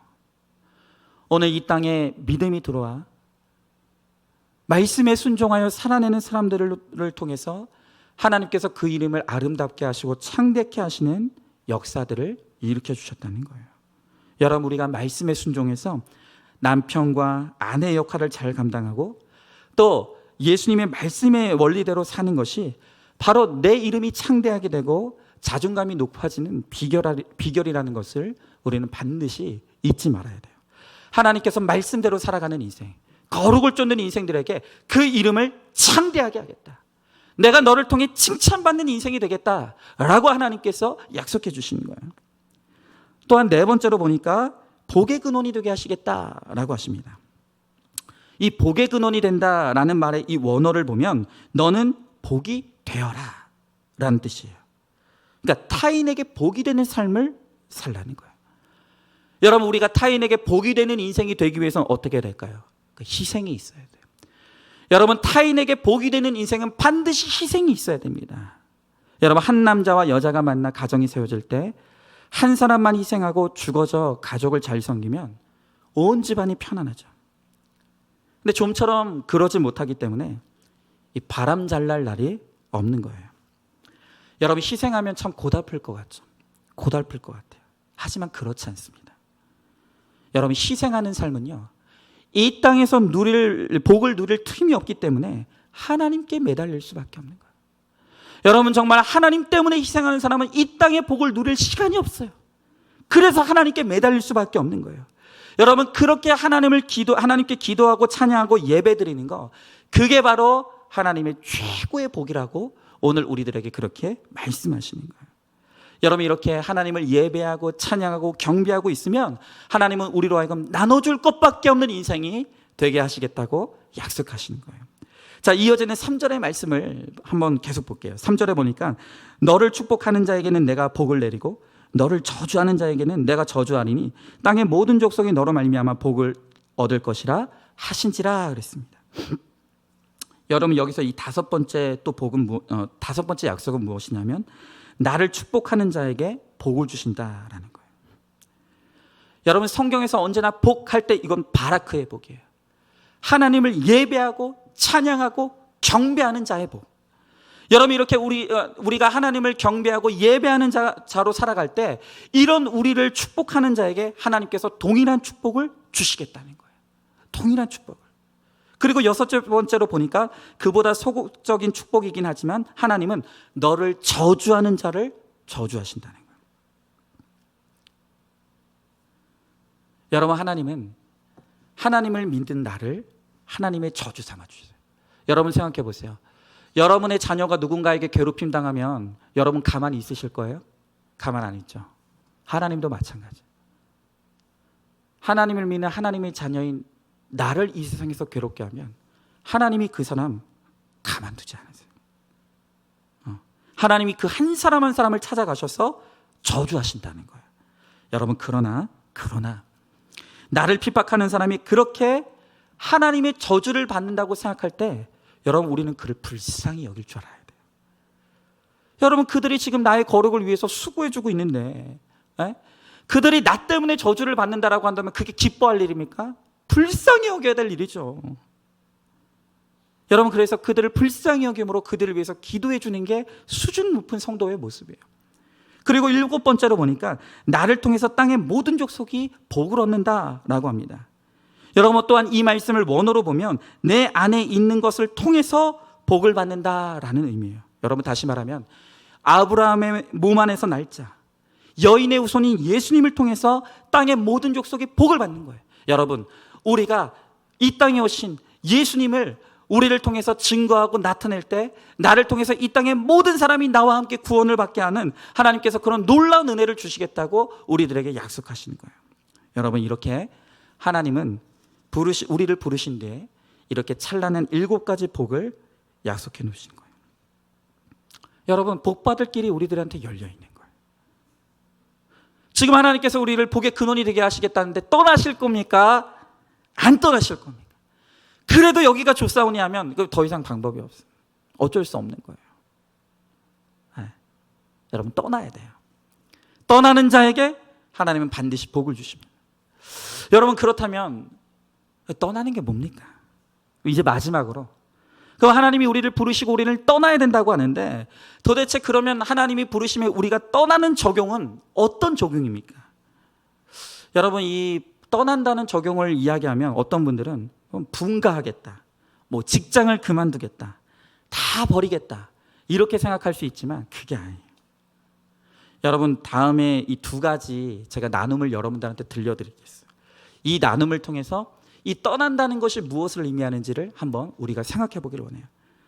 오늘 이 땅에 믿음이 들어와 말씀에 순종하여 살아내는 사람들을 통해서 하나님께서 그 이름을 아름답게 하시고 창대케 하시는 역사들을 일으켜 주셨다는 거예요. 여러분 우리가 말씀에 순종해서 남편과 아내의 역할을 잘 감당하고 또 예수님의 말씀의 원리대로 사는 것이 바로 내 이름이 창대하게 되고 자존감이 높아지는 비결이라는 것을 우리는 반드시 잊지 말아야 돼요. 하나님께서 말씀대로 살아가는 인생, 거룩을 쫓는 인생들에게 그 이름을 창대하게 하겠다. 내가 너를 통해 칭찬받는 인생이 되겠다라고 하나님께서 약속해 주시는 거예요. 또한 네 번째로 보니까 복의 근원이 되게 하시겠다라고 하십니다. 이 복의 근원이 된다라는 말의 이 원어를 보면 너는 복이 되어라 라는 뜻이에요. 그러니까 타인에게 복이 되는 삶을 살라는 거예요. 여러분 우리가 타인에게 복이 되는 인생이 되기 위해서는 어떻게 될까요? 희생이 있어야 돼요. 여러분 타인에게 복이 되는 인생은 반드시 희생이 있어야 됩니다. 여러분 한 남자와 여자가 만나 가정이 세워질 때 한 사람만 희생하고 죽어져 가족을 잘 섬기면 온 집안이 편안하죠. 근데 좀처럼 그러지 못하기 때문에 이 바람 잘 날 날이 없는 거예요. 여러분, 희생하면 참 고달플 것 같죠? 고달플 것 같아요. 하지만 그렇지 않습니다. 여러분, 희생하는 삶은요, 이 땅에서 복을 누릴 틈이 없기 때문에 하나님께 매달릴 수밖에 없는 거예요. 여러분, 정말 하나님 때문에 희생하는 사람은 이 땅의 복을 누릴 시간이 없어요. 그래서 하나님께 매달릴 수밖에 없는 거예요. 여러분, 그렇게 하나님께 기도하고 찬양하고 예배드리는 거, 그게 바로 하나님의 최고의 복이라고 오늘 우리들에게 그렇게 말씀하시는 거예요. 여러분, 이렇게 하나님을 예배하고 찬양하고 경배하고 있으면 하나님은 우리로 하여금 나눠줄 것밖에 없는 인생이 되게 하시겠다고 약속하시는 거예요. 자, 이어지는 3절의 말씀을 한번 계속 볼게요. 3절에 보니까 너를 축복하는 자에게는 내가 복을 내리고 너를 저주하는 자에게는 내가 저주하리니 땅의 모든 족속이 너로 말미암아 복을 얻을 것이라 하신지라 그랬습니다. 여러분, 여기서 이 다섯 번째 약속은 무엇이냐면 나를 축복하는 자에게 복을 주신다라는 거예요. 여러분, 성경에서 언제나 복할 때 이건 바라크의 복이에요. 하나님을 예배하고 찬양하고 경배하는 자의 복. 여러분, 이렇게 우리가 하나님을 경배하고 예배하는 자로 살아갈 때 이런 우리를 축복하는 자에게 하나님께서 동일한 축복을 주시겠다는 거예요. 동일한 축복을. 그리고 6번째로 보니까 그보다 소극적인 축복이긴 하지만 하나님은 너를 저주하는 자를 저주하신다는 거예요. 여러분, 하나님은 하나님을 믿는 나를 하나님의 저주 삼아 주세요. 여러분, 생각해 보세요. 여러분의 자녀가 누군가에게 괴롭힘 당하면 여러분 가만히 있으실 거예요? 가만 안 있죠. 하나님도 마찬가지. 하나님을 믿는 하나님의 자녀인 나를 이 세상에서 괴롭게 하면 하나님이 그 사람 가만두지 않으세요. 하나님이 그 한 사람 한 사람을 찾아가셔서 저주하신다는 거예요. 여러분, 그러나 나를 핍박하는 사람이 그렇게 하나님의 저주를 받는다고 생각할 때 여러분, 우리는 그를 불쌍히 여길 줄 알아야 돼요. 여러분, 그들이 지금 나의 거룩을 위해서 수고해주고 있는데 그들이 나 때문에 저주를 받는다라고 한다면 그게 기뻐할 일입니까? 불쌍히 여겨야 될 일이죠. 여러분, 그래서 그들을 불쌍히 여김으로 그들을 위해서 기도해 주는 게 수준 높은 성도의 모습이에요. 그리고 7번째로 보니까 나를 통해서 땅의 모든 족속이 복을 얻는다라고 합니다. 여러분, 또한 이 말씀을 원어로 보면 내 안에 있는 것을 통해서 복을 받는다라는 의미예요. 여러분, 다시 말하면 아브라함의 몸 안에서 날자 여인의 후손인 예수님을 통해서 땅의 모든 족속이 복을 받는 거예요. 여러분, 우리가 이 땅에 오신 예수님을 우리를 통해서 증거하고 나타낼 때 나를 통해서 이 땅의 모든 사람이 나와 함께 구원을 받게 하는 하나님께서 그런 놀라운 은혜를 주시겠다고 우리들에게 약속하시는 거예요. 여러분, 이렇게 하나님은 우리를 부르신 뒤에 이렇게 찬란한 7가지 복을 약속해 놓으신 거예요. 여러분, 복 받을 길이 우리들한테 열려 있는 거예요. 지금 하나님께서 우리를 복의 근원이 되게 하시겠다는데 떠나실 겁니까? 안 떠나실 겁니까? 그래도 여기가 좋사오니 하면 더 이상 방법이 없어요. 어쩔 수 없는 거예요. 여러분, 떠나야 돼요. 떠나는 자에게 하나님은 반드시 복을 주십니다. 여러분, 그렇다면 떠나는 게 뭡니까? 이제 마지막으로, 그럼 하나님이 우리를 부르시고 우리를 떠나야 된다고 하는데 도대체 그러면 하나님이 부르시면 우리가 떠나는 적용은 어떤 적용입니까? 여러분, 이 떠난다는 적용을 이야기하면 어떤 분들은 분가하겠다, 직장을 그만두겠다, 다 버리겠다, 이렇게 생각할 수 있지만 그게 아니에요. 여러분, 다음에 이 2가지 제가 나눔을 여러분들한테 들려드리겠어요. 이 나눔을 통해서 이 떠난다는 것이 무엇을 의미하는지를 한번 우리가 생각해 보기를 원해요.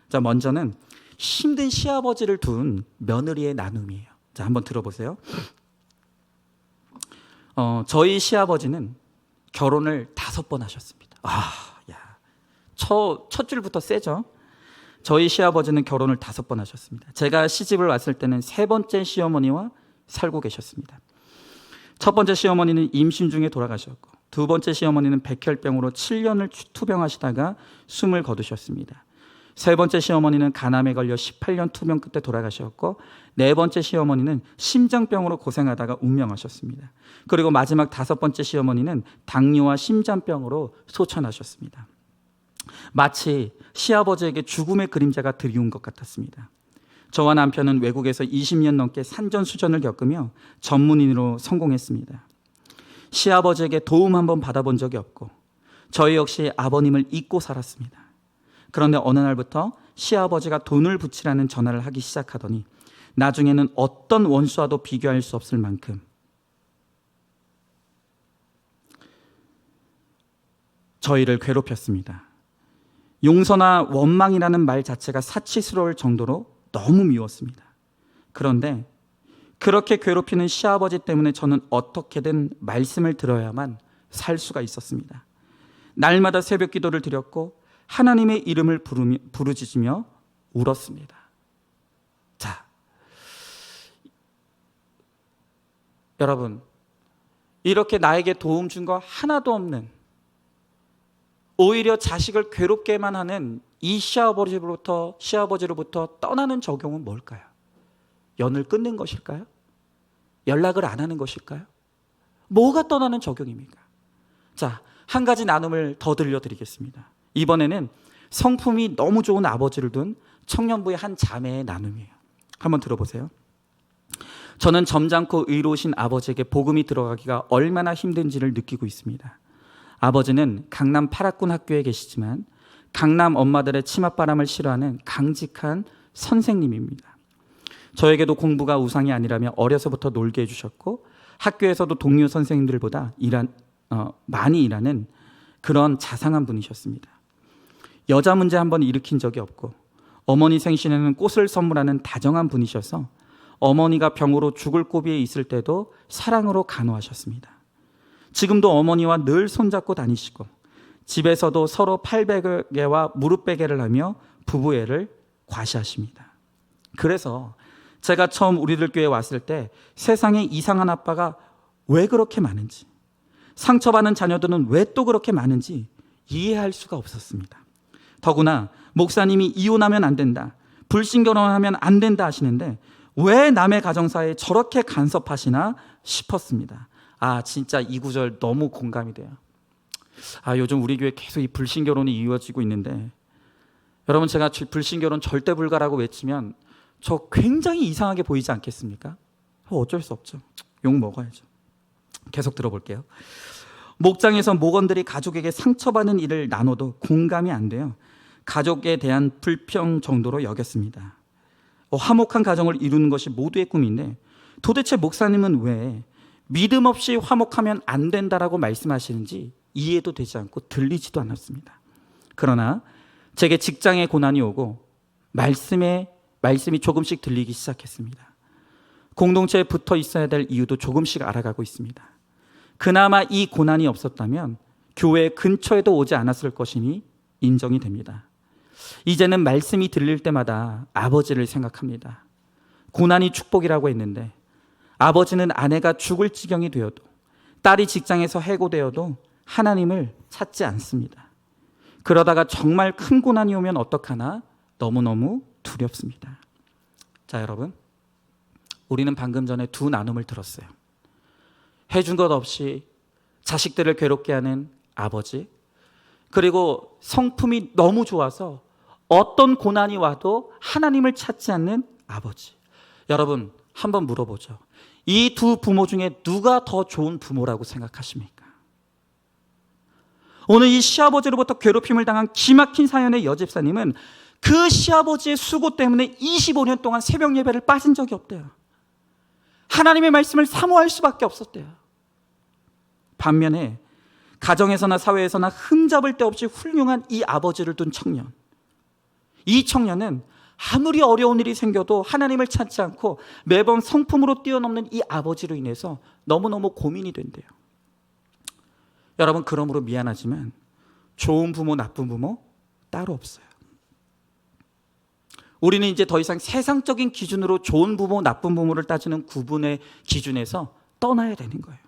자, 먼저는 힘든 시아버지를 둔 며느리의 나눔이에요. 자, 한번 들어보세요. 저희 시아버지는 결혼을 5번 하셨습니다. 첫 줄부터 세죠. 저희 시아버지는 결혼을 5번 하셨습니다. 제가 시집을 왔을 때는 3번째 시어머니와 살고 계셨습니다. 첫 번째 시어머니는 임신 중에 돌아가셨고 2번째 시어머니는 백혈병으로 7년을 투병하시다가 숨을 거두셨습니다. 3번째 시어머니는 간암에 걸려 18년 투병 끝에 돌아가셨고 4번째 시어머니는 심장병으로 고생하다가 운명하셨습니다. 그리고 마지막 5번째 시어머니는 당뇨와 심장병으로 소천하셨습니다. 마치 시아버지에게 죽음의 그림자가 드리운 것 같았습니다. 저와 남편은 외국에서 20년 넘게 산전수전을 겪으며 전문인으로 성공했습니다. 시아버지에게 도움 한번 받아본 적이 없고 저희 역시 아버님을 잊고 살았습니다. 그런데 어느 날부터 시아버지가 돈을 붙이라는 전화를 하기 시작하더니 나중에는 어떤 원수와도 비교할 수 없을 만큼 저희를 괴롭혔습니다. 용서나 원망이라는 말 자체가 사치스러울 정도로 너무 미웠습니다. 그런데 그렇게 괴롭히는 시아버지 때문에 저는 어떻게든 말씀을 들어야만 살 수가 있었습니다. 날마다 새벽 기도를 드렸고 하나님의 이름을 부르짖으며 울었습니다. 자, 여러분, 이렇게 나에게 도움 준 거 하나도 없는, 오히려 자식을 괴롭게만 하는 이 시아버지로부터 떠나는 적용은 뭘까요? 연을 끊는 것일까요? 연락을 안 하는 것일까요? 뭐가 떠나는 적용입니까? 자, 한 가지 나눔을 더 들려드리겠습니다. 이번에는 성품이 너무 좋은 아버지를 둔 청년부의 한 자매의 나눔이에요. 한번 들어보세요. 저는 점잖고 의로우신 아버지에게 복음이 들어가기가 얼마나 힘든지를 느끼고 있습니다. 아버지는 강남 8학군 학교에 계시지만 강남 엄마들의 치맛바람을 싫어하는 강직한 선생님입니다. 저에게도 공부가 우상이 아니라며 어려서부터 놀게 해주셨고 학교에서도 동료 선생님들보다 많이 일하는 그런 자상한 분이셨습니다. 여자 문제 한번 일으킨 적이 없고 어머니 생신에는 꽃을 선물하는 다정한 분이셔서 어머니가 병으로 죽을 고비에 있을 때도 사랑으로 간호하셨습니다. 지금도 어머니와 늘 손잡고 다니시고 집에서도 서로 팔베개와 무릎베개를 하며 부부애를 과시하십니다. 그래서 제가 처음 우리들 교회에 왔을 때 세상에 이상한 아빠가 왜 그렇게 많은지, 상처받는 자녀들은 왜 또 그렇게 많은지 이해할 수가 없었습니다. 더구나 목사님이 이혼하면 안 된다, 불신결혼하면 안 된다 하시는데 왜 남의 가정사에 저렇게 간섭하시나 싶었습니다. 진짜 이 구절 너무 공감이 돼요. 요즘 우리 교회 계속 이 불신결혼이 이루어지고 있는데, 여러분, 제가 불신결혼 절대 불가라고 외치면 저 굉장히 이상하게 보이지 않겠습니까? 어쩔 수 없죠. 욕 먹어야죠. 계속 들어볼게요. 목장에서 목원들이 가족에게 상처받는 일을 나눠도 공감이 안 돼요. 가족에 대한 불평 정도로 여겼습니다. 화목한 가정을 이루는 것이 모두의 꿈인데 도대체 목사님은 왜 믿음 없이 화목하면 안 된다라고 말씀하시는지 이해도 되지 않고 들리지도 않았습니다. 그러나 제게 직장에 고난이 오고 말씀이 조금씩 들리기 시작했습니다. 공동체에 붙어 있어야 될 이유도 조금씩 알아가고 있습니다. 그나마 이 고난이 없었다면 교회 근처에도 오지 않았을 것이니 인정이 됩니다. 이제는 말씀이 들릴 때마다 아버지를 생각합니다. 고난이 축복이라고 했는데 아버지는 아내가 죽을 지경이 되어도, 딸이 직장에서 해고되어도 하나님을 찾지 않습니다. 그러다가 정말 큰 고난이 오면 어떡하나 너무너무 두렵습니다. 자, 여러분, 우리는 방금 전에 두 나눔을 들었어요. 해준 것 없이 자식들을 괴롭게 하는 아버지, 그리고 성품이 너무 좋아서 어떤 고난이 와도 하나님을 찾지 않는 아버지. 여러분, 한번 물어보죠. 이 두 부모 중에 누가 더 좋은 부모라고 생각하십니까? 오늘 이 시아버지로부터 괴롭힘을 당한 기막힌 사연의 여집사님은 그 시아버지의 수고 때문에 25년 동안 새벽 예배를 빠진 적이 없대요. 하나님의 말씀을 사모할 수밖에 없었대요. 반면에 가정에서나 사회에서나 흠잡을 데 없이 훌륭한 이 아버지를 둔 청년, 이 청년은 아무리 어려운 일이 생겨도 하나님을 찾지 않고 매번 성품으로 뛰어넘는 이 아버지로 인해서 너무너무 고민이 된대요. 여러분, 그러므로 미안하지만 좋은 부모, 나쁜 부모 따로 없어요. 우리는 이제 더 이상 세상적인 기준으로 좋은 부모, 나쁜 부모를 따지는 구분의 기준에서 떠나야 되는 거예요.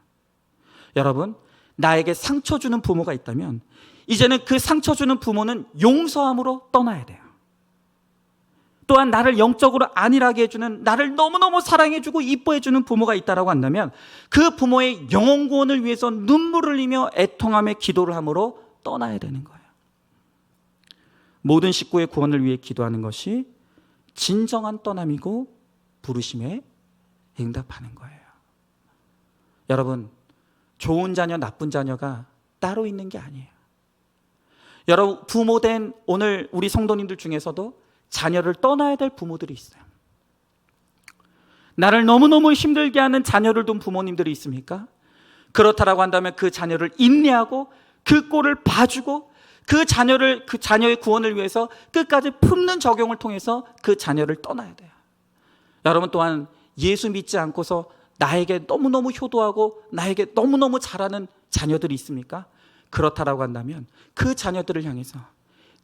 여러분, 나에게 상처 주는 부모가 있다면 이제는 그 상처 주는 부모는 용서함으로 떠나야 돼요. 또한 나를 영적으로 안일하게 해주는, 나를 너무너무 사랑해주고 이뻐해주는 부모가 있다고 한다면 그 부모의 영혼 구원을 위해서 눈물을 흘리며 애통하며 기도를 함으로 떠나야 되는 거예요. 모든 식구의 구원을 위해 기도하는 것이 진정한 떠남이고 부르심에 응답하는 거예요. 여러분, 좋은 자녀, 나쁜 자녀가 따로 있는 게 아니에요. 여러분, 부모된 오늘 우리 성도님들 중에서도 자녀를 떠나야 될 부모들이 있어요. 나를 너무너무 힘들게 하는 자녀를 둔 부모님들이 있습니까? 그렇다라고 한다면 그 자녀를 인내하고 그 꼴을 봐주고 그 자녀의 구원을 위해서 끝까지 품는 적용을 통해서 그 자녀를 떠나야 돼요. 여러분 또한 예수 믿지 않고서 나에게 너무너무 효도하고 나에게 너무너무 잘하는 자녀들이 있습니까? 그렇다라고 한다면 그 자녀들을 향해서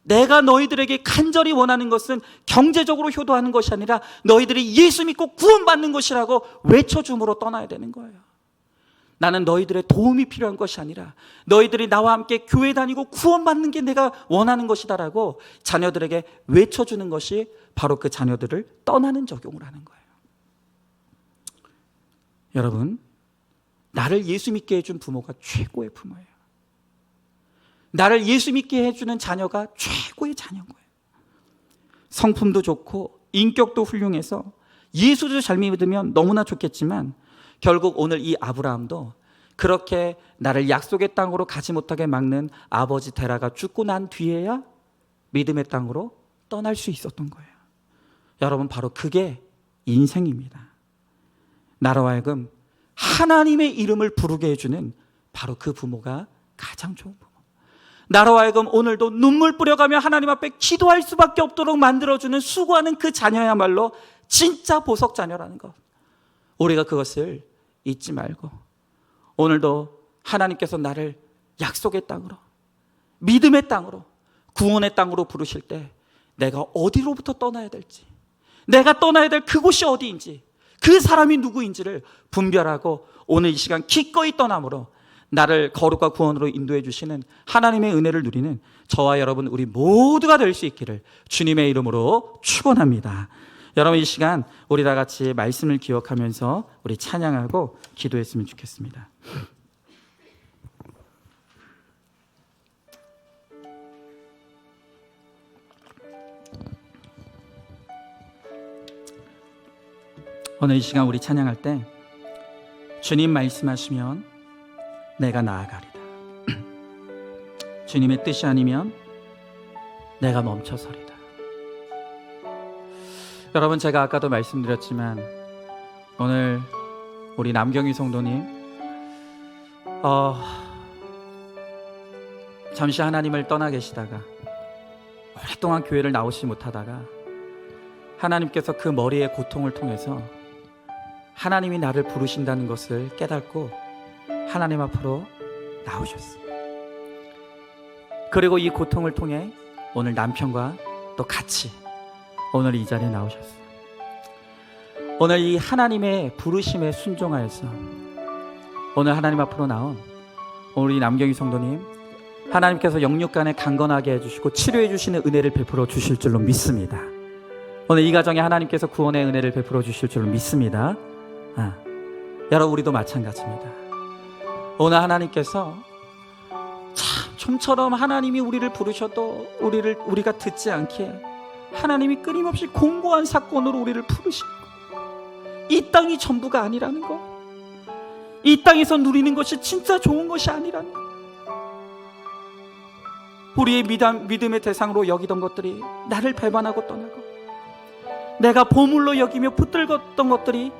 내가 너희들에게 간절히 원하는 것은 경제적으로 효도하는 것이 아니라 너희들이 예수 믿고 구원받는 것이라고 외쳐줌으로 떠나야 되는 거예요. 나는 너희들의 도움이 필요한 것이 아니라 너희들이 나와 함께 교회 다니고 구원받는 게 내가 원하는 것이다라고 자녀들에게 외쳐주는 것이 바로 그 자녀들을 떠나는 적용을 하는 거예요. 여러분, 나를 예수 믿게 해준 부모가 최고의 부모예요. 나를 예수 믿게 해주는 자녀가 최고의 자녀인 거예요. 성품도 좋고 인격도 훌륭해서 예수도 잘 믿으면 너무나 좋겠지만 결국 오늘 이 아브라함도 그렇게 나를 약속의 땅으로 가지 못하게 막는 아버지 데라가 죽고 난 뒤에야 믿음의 땅으로 떠날 수 있었던 거예요. 여러분, 바로 그게 인생입니다. 나로 하여금 하나님의 이름을 부르게 해주는 바로 그 부모가 가장 좋은 부모. 나로 하여금 오늘도 눈물 뿌려가며 하나님 앞에 기도할 수밖에 없도록 만들어주는 수고하는 그 자녀야말로 진짜 보석 자녀라는 것. 우리가 그것을 잊지 말고 오늘도 하나님께서 나를 약속의 땅으로, 믿음의 땅으로, 구원의 땅으로 부르실 때 내가 어디로부터 떠나야 될지, 내가 떠나야 될 그곳이 어디인지, 그 사람이 누구인지를 분별하고 오늘 이 시간 기꺼이 떠남으로 나를 거룩과 구원으로 인도해 주시는 하나님의 은혜를 누리는 저와 여러분 우리 모두가 될 수 있기를 주님의 이름으로 축원합니다. 여러분, 이 시간 우리 다 같이 말씀을 기억하면서 우리 찬양하고 기도했으면 좋겠습니다. 오늘 이 시간 우리 찬양할 때 주님 말씀하시면 내가 나아가리라. 주님의 뜻이 아니면 내가 멈춰서리라. 여러분, 제가 아까도 말씀드렸지만 오늘 우리 남경희 성도님 잠시 하나님을 떠나 계시다가 오랫동안 교회를 나오지 못하다가 하나님께서 그 머리의 고통을 통해서 하나님이 나를 부르신다는 것을 깨닫고 하나님 앞으로 나오셨어요. 그리고 이 고통을 통해 오늘 남편과 또 같이 오늘 이 자리에 나오셨어요. 오늘 이 하나님의 부르심에 순종하여서 오늘 하나님 앞으로 나온 우리 남경희 성도님, 하나님께서 영육간에 강건하게 해주시고 치료해 주시는 은혜를 베풀어 주실 줄로 믿습니다. 오늘 이 가정에 하나님께서 구원의 은혜를 베풀어 주실 줄로 믿습니다. 여러분, 우리도 마찬가지입니다. 오늘 하나님께서 참 좀처럼 하나님이 우리를 부르셔도 우리가 듣지 않게 하나님이 끊임없이 공고한 사건으로 우리를 부르시고 이 땅이 전부가 아니라는 것, 이 땅에서 누리는 것이 진짜 좋은 것이 아니라는 것, 우리의 믿음의 대상으로 여기던 것들이 나를 배반하고 떠나고 내가 보물로 여기며 붙들었던 것들이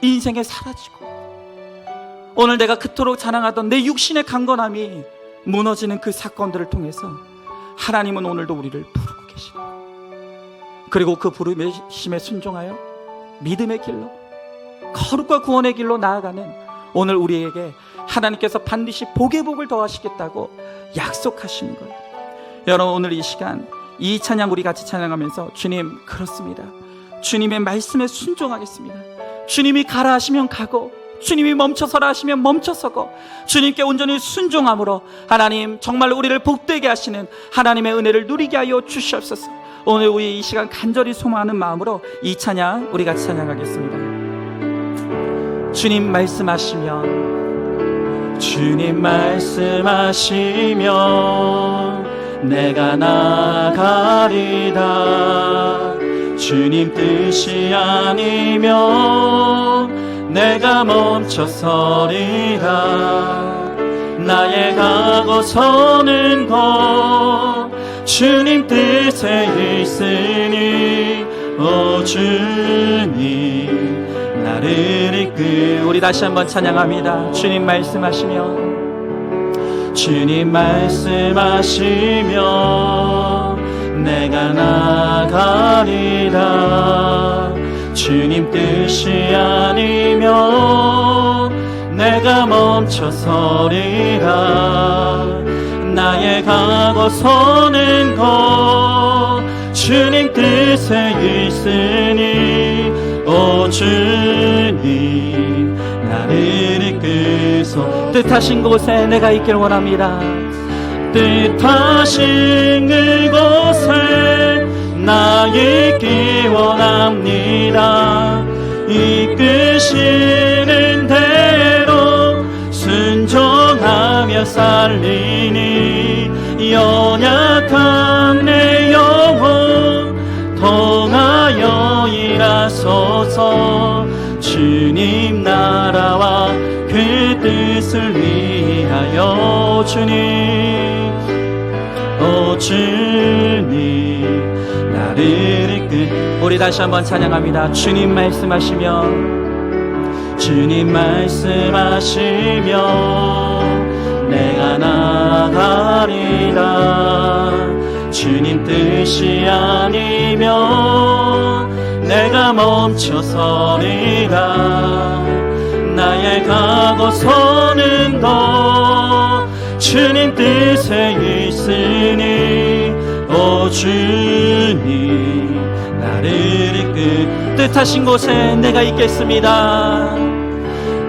인생에 사라지고 오늘 내가 그토록 자랑하던 내 육신의 강건함이 무너지는 그 사건들을 통해서 하나님은 오늘도 우리를 부르고 계시고, 그리고 그 부르심에 순종하여 믿음의 길로, 거룩과 구원의 길로 나아가는 오늘 우리에게 하나님께서 반드시 복의 복을 더하시겠다고 약속하시는 거예요. 여러분, 오늘 이 시간 이 찬양 우리 같이 찬양하면서 주님, 그렇습니다, 주님의 말씀에 순종하겠습니다. 주님이 가라 하시면 가고 주님이 멈춰서라 하시면 멈춰서고 주님께 온전히 순종함으로 하나님 정말 우리를 복되게 하시는 하나님의 은혜를 누리게 하여 주시옵소서. 오늘 우리 이 시간 간절히 소망하는 마음으로 이 찬양 우리 같이 찬양하겠습니다. 주님 말씀하시면 내가 나가리다. 주님 뜻이 아니면 내가 멈춰서리라. 나의 가고 서는 곳 주님 뜻에 있으니 오 주님 나를 이끌. 우리 다시 한번 찬양합니다. 주님 말씀하시면 주님 말씀하시면 내가 나가리라. 주님 뜻이 아니면 내가 멈춰서리라. 나의 가고 서는 곳 주님 뜻에 있으니 오 주님 나를 이끌소. 뜻하신 곳에 내가 있길 원합니다. 뜻하신 그곳에 나 있기 원합니다. 이끄시는 대로 순종하며 살리니 연약한 내 영혼 통하여 일하소서. 주님 나라와 그 뜻을 위하여 주님 오 주님 나를 이끌. 우리 다시 한번 찬양합니다. 주님 말씀하시면 주님 말씀하시면 내가 나가리라. 주님 뜻이 아니면 내가 멈춰서리라. 나의 가고 서는 곳 주님 뜻에 있으니 오 주님 나를 이끌. 뜻하신 곳에 내가 있겠습니다.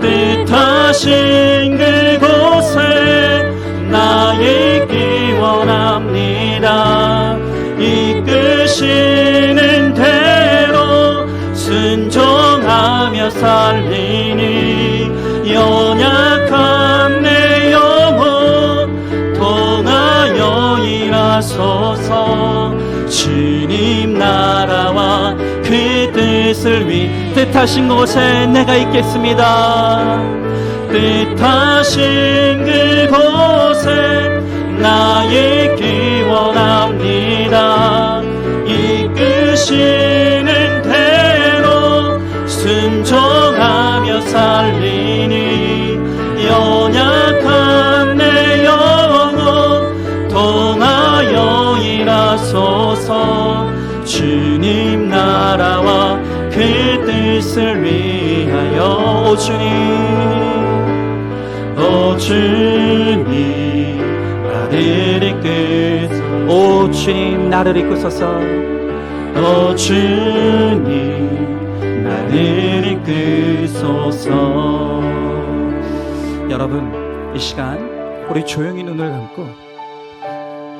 뜻하신 그곳에 나 있기 원합니다. 이끄시는 대로 순종하며 살리니 연약한 내 영혼 통하여 일하소서. 주님 나라와 그 뜻을 뜻하신 곳에 내가 있겠습니다. 뜻하신 그곳에 나 있기 원합니다. 이끄시는 대로 순종하며 살리니 연약한 내 영혼 통하여 일하소서. 주님 나라와 그 뜻을 위하여 오 주님 나를 이끄소서. 오 주님 나를 이끄소서. 오 주님 나를 이끄소서. 여러분 이 시간 우리 조용히 눈을 감고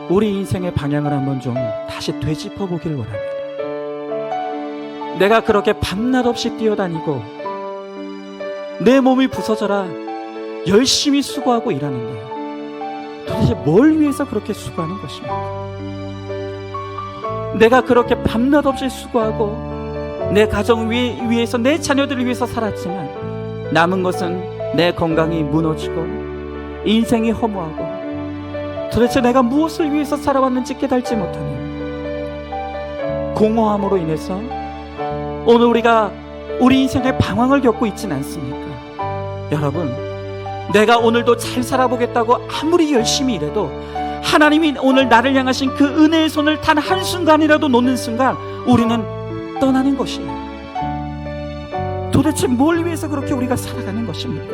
우리 인생의 방향을 한번 좀 다시 되짚어 보길 원합니다. 내가 그렇게 밤낮 없이 뛰어다니고 내 몸이 부서져라 열심히 수고하고 일하는데 도대체 뭘 위해서 그렇게 수고하는 것입니까? 내가 그렇게 밤낮 없이 수고하고 내 가정 위해서 내 자녀들을 위해서 살았지만 남은 것은 내 건강이 무너지고 인생이 허무하고 도대체 내가 무엇을 위해서 살아왔는지 깨달지 못하는 공허함으로 인해서 오늘 우리가 우리 인생의 방황을 겪고 있지는 않습니까? 여러분 내가 오늘도 잘 살아보겠다고 아무리 열심히 일해도 하나님이 오늘 나를 향하신 그 은혜의 손을 단 한순간이라도 놓는 순간 우리는 떠나는 것이에요. 도대체 뭘 위해서 그렇게 우리가 살아가는 것입니까?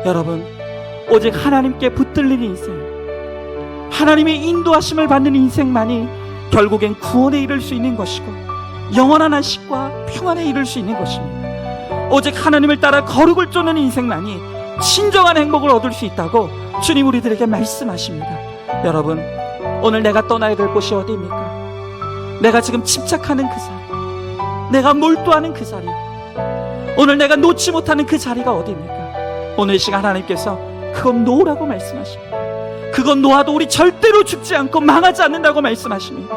여러분 오직 하나님께 붙들린 인생, 하나님의 인도하심을 받는 인생만이 결국엔 구원에 이를 수 있는 것이고 영원한 안식과 평안에 이를 수 있는 것입니다. 오직 하나님을 따라 거룩을 쫓는 인생만이 진정한 행복을 얻을 수 있다고 주님 우리들에게 말씀하십니다. 여러분 오늘 내가 떠나야 될 곳이 어디입니까? 내가 지금 집착하는 그 자리, 내가 몰두하는 그 자리, 오늘 내가 놓지 못하는 그 자리가 어디입니까? 오늘 이 시간 하나님께서 그건 놓으라고 말씀하십니다. 그건 놓아도 우리 절대로 죽지 않고 망하지 않는다고 말씀하십니다.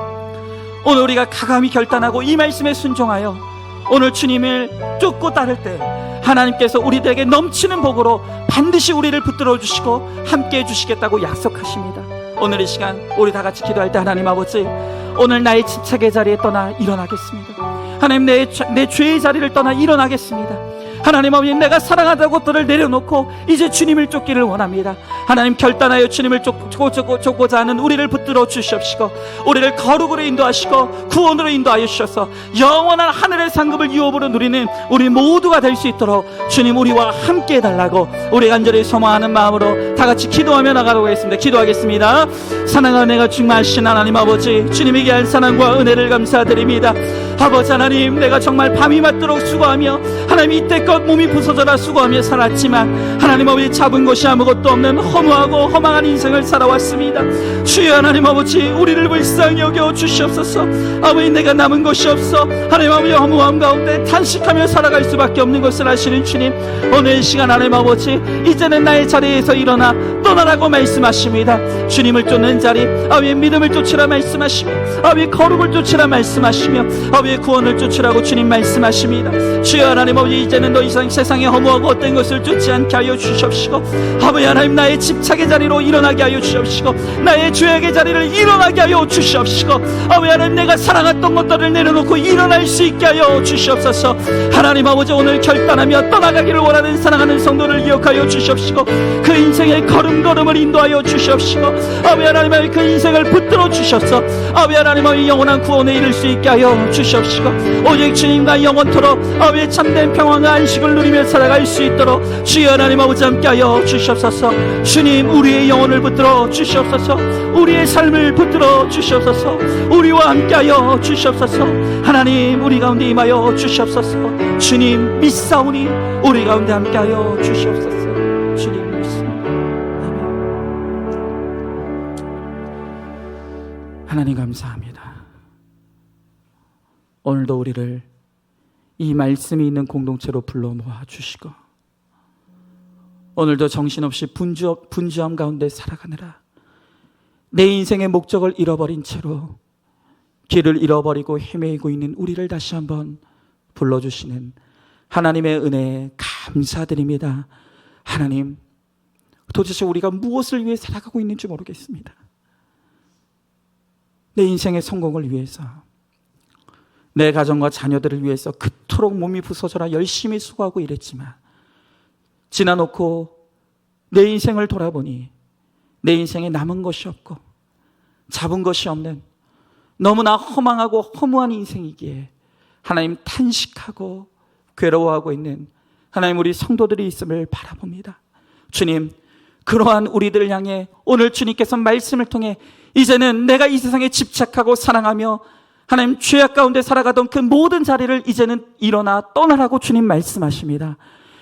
오늘 우리가 가감히 결단하고 이 말씀에 순종하여 오늘 주님을 쫓고 따를 때 하나님께서 우리들에게 넘치는 복으로 반드시 우리를 붙들어 주시고 함께 해주시겠다고 약속하십니다. 오늘 이 시간 우리 다 같이 기도할 때 하나님 아버지, 오늘 나의 집착의 자리에 떠나 일어나겠습니다. 하나님, 내 죄의 자리를 떠나 일어나겠습니다. 하나님 아버지, 내가 사랑하던 것들을 내려놓고 이제 주님을 쫓기를 원합니다. 하나님, 결단하여 주님을 쫓고자 하는 우리를 붙들어 주시옵시고 우리를 거룩으로 인도하시고 구원으로 인도하여 주셔서 영원한 하늘의 상급을 유업으로 누리는 우리 모두가 될 수 있도록 주님 우리와 함께 해달라고 우리 간절히 소망하는 마음으로 다 같이 기도하며 나가도록 하겠습니다. 기도하겠습니다. 사랑하는 내가 충만하신 하나님 아버지, 주님에게 한 사랑과 은혜를 감사드립니다. 아버지 하나님, 내가 정말 밤이 맞도록 수고하며 하나님 이때껏 몸이 부서져라 수고하며 살았지만 하나님 아버지, 잡은 것이 아무것도 없는 허무하고 허망한 인생을 살아왔습니다. 주여 하나님 아버지, 우리를 불쌍히 여겨 주시옵소서. 아버지, 내가 남은 것이 없어 하나님 아버지 허무함 가운데 탄식하며 살아갈 수밖에 없는 것을 아시는 주님, 오늘 이 시간 하나님 아버지, 이제는 나의 자리에서 일어나 떠나라고 말씀하십니다. 주님을 쫓는 자리, 아버지 믿음을 쫓으라 말씀하시며 아버지 거룩을 쫓으라 말씀하시며 아버지 구원을 쫓으라고 주님 말씀하십니다. 주여 하나님 아버지, 이제는 더 이상 세상에 허무하고 어떤 것을 쫓지 않게 하여 주시옵시고 아버지 하나님, 나의 집착의 자리로 일어나게 하여 주시옵시고 나의 죄악의 자리를 일어나게 하여 주시옵시고 아버지 하나님, 내가 사랑했던 것들을 내려놓고 일어날 수 있게 하여 주시옵소서. 하나님 아버지, 오늘 결단하며 떠나가기를 원하는 사랑하는 성도를 기억하여 주시옵시고 그 인생의 걸음걸음을 인도하여 주시옵시고 아버지 하나님, 그 인생을 붙들어 주셔서 아버지 하나님, 영원한 구원에 이를 수 있게 하여 주시옵시고 오직 주님과 영원토록 아버지 참된 평안과 안식을 누리며 살아갈 수 있도록 주여 하나님 아버지 함께 하여 주시옵소서. 주님, 우리의 영혼을 붙들어 주시옵소서. 우리의 삶을 붙들어 주시옵소서. 우리와 함께 하여 주시옵소서. 하나님, 우리 가운데 임하여 주시옵소서. 주님 믿사오니 우리 가운데 함께 하여 주시옵소서. 주님 믿습니다. 아멘. 하나님 감사합니다. 오늘도 우리를 이 말씀이 있는 공동체로 불러 모아 주시고 오늘도 정신없이 분주함 가운데 살아가느라 내 인생의 목적을 잃어버린 채로 길을 잃어버리고 헤매이고 있는 우리를 다시 한번 불러주시는 하나님의 은혜에 감사드립니다. 하나님, 도대체 우리가 무엇을 위해 살아가고 있는지 모르겠습니다. 내 인생의 성공을 위해서, 내 가정과 자녀들을 위해서 그토록 몸이 부서져라 열심히 수고하고 일했지만 지나놓고 내 인생을 돌아보니 내 인생에 남은 것이 없고 잡은 것이 없는 너무나 허망하고 허무한 인생이기에 하나님 탄식하고 괴로워하고 있는 하나님 우리 성도들이 있음을 바라봅니다. 주님, 그러한 우리들을 향해 오늘 주님께서 말씀을 통해 이제는 내가 이 세상에 집착하고 사랑하며 하나님 죄악 가운데 살아가던 그 모든 자리를 이제는 일어나 떠나라고 주님 말씀하십니다.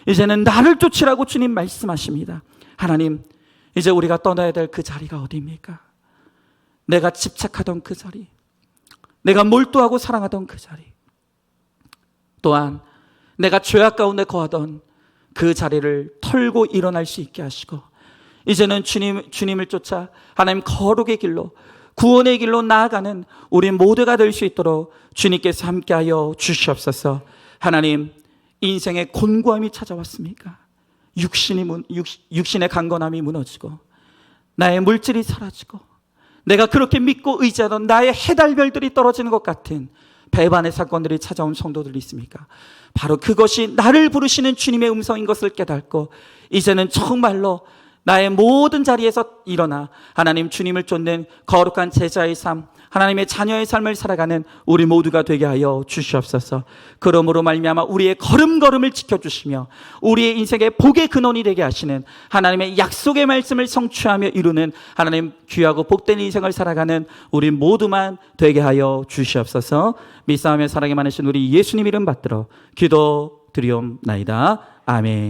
이제는 나를 쫓으라고 주님 말씀하십니다. 하나님, 이제 우리가 떠나야 될 그 자리가 어디입니까? 내가 집착하던 그 자리, 내가 몰두하고 사랑하던 그 자리, 또한 내가 죄악 가운데 거하던 그 자리를 털고 일어날 수 있게 하시고 이제는 주님을 쫓아 하나님 거룩의 길로 구원의 길로 나아가는 우리 모두가 될 수 있도록 주님께서 함께하여 주시옵소서. 하나님, 인생의 곤고함이 찾아왔습니까? 육신의 강건함이 무너지고 나의 물질이 사라지고 내가 그렇게 믿고 의지하던 나의 해달별들이 떨어지는 것 같은 배반의 사건들이 찾아온 성도들이 있습니까? 바로 그것이 나를 부르시는 주님의 음성인 것을 깨닫고 이제는 정말로 나의 모든 자리에서 일어나 하나님 주님을 쫓는 거룩한 제자의 삶, 하나님의 자녀의 삶을 살아가는 우리 모두가 되게 하여 주시옵소서. 그러므로 말미암아 우리의 걸음걸음을 지켜주시며 우리의 인생의 복의 근원이 되게 하시는 하나님의 약속의 말씀을 성취하며 이루는 하나님 귀하고 복된 인생을 살아가는 우리 모두만 되게 하여 주시옵소서. 믿사오며 사랑이 많으신 우리 예수님 이름 받들어 기도 드리옵나이다. 아멘.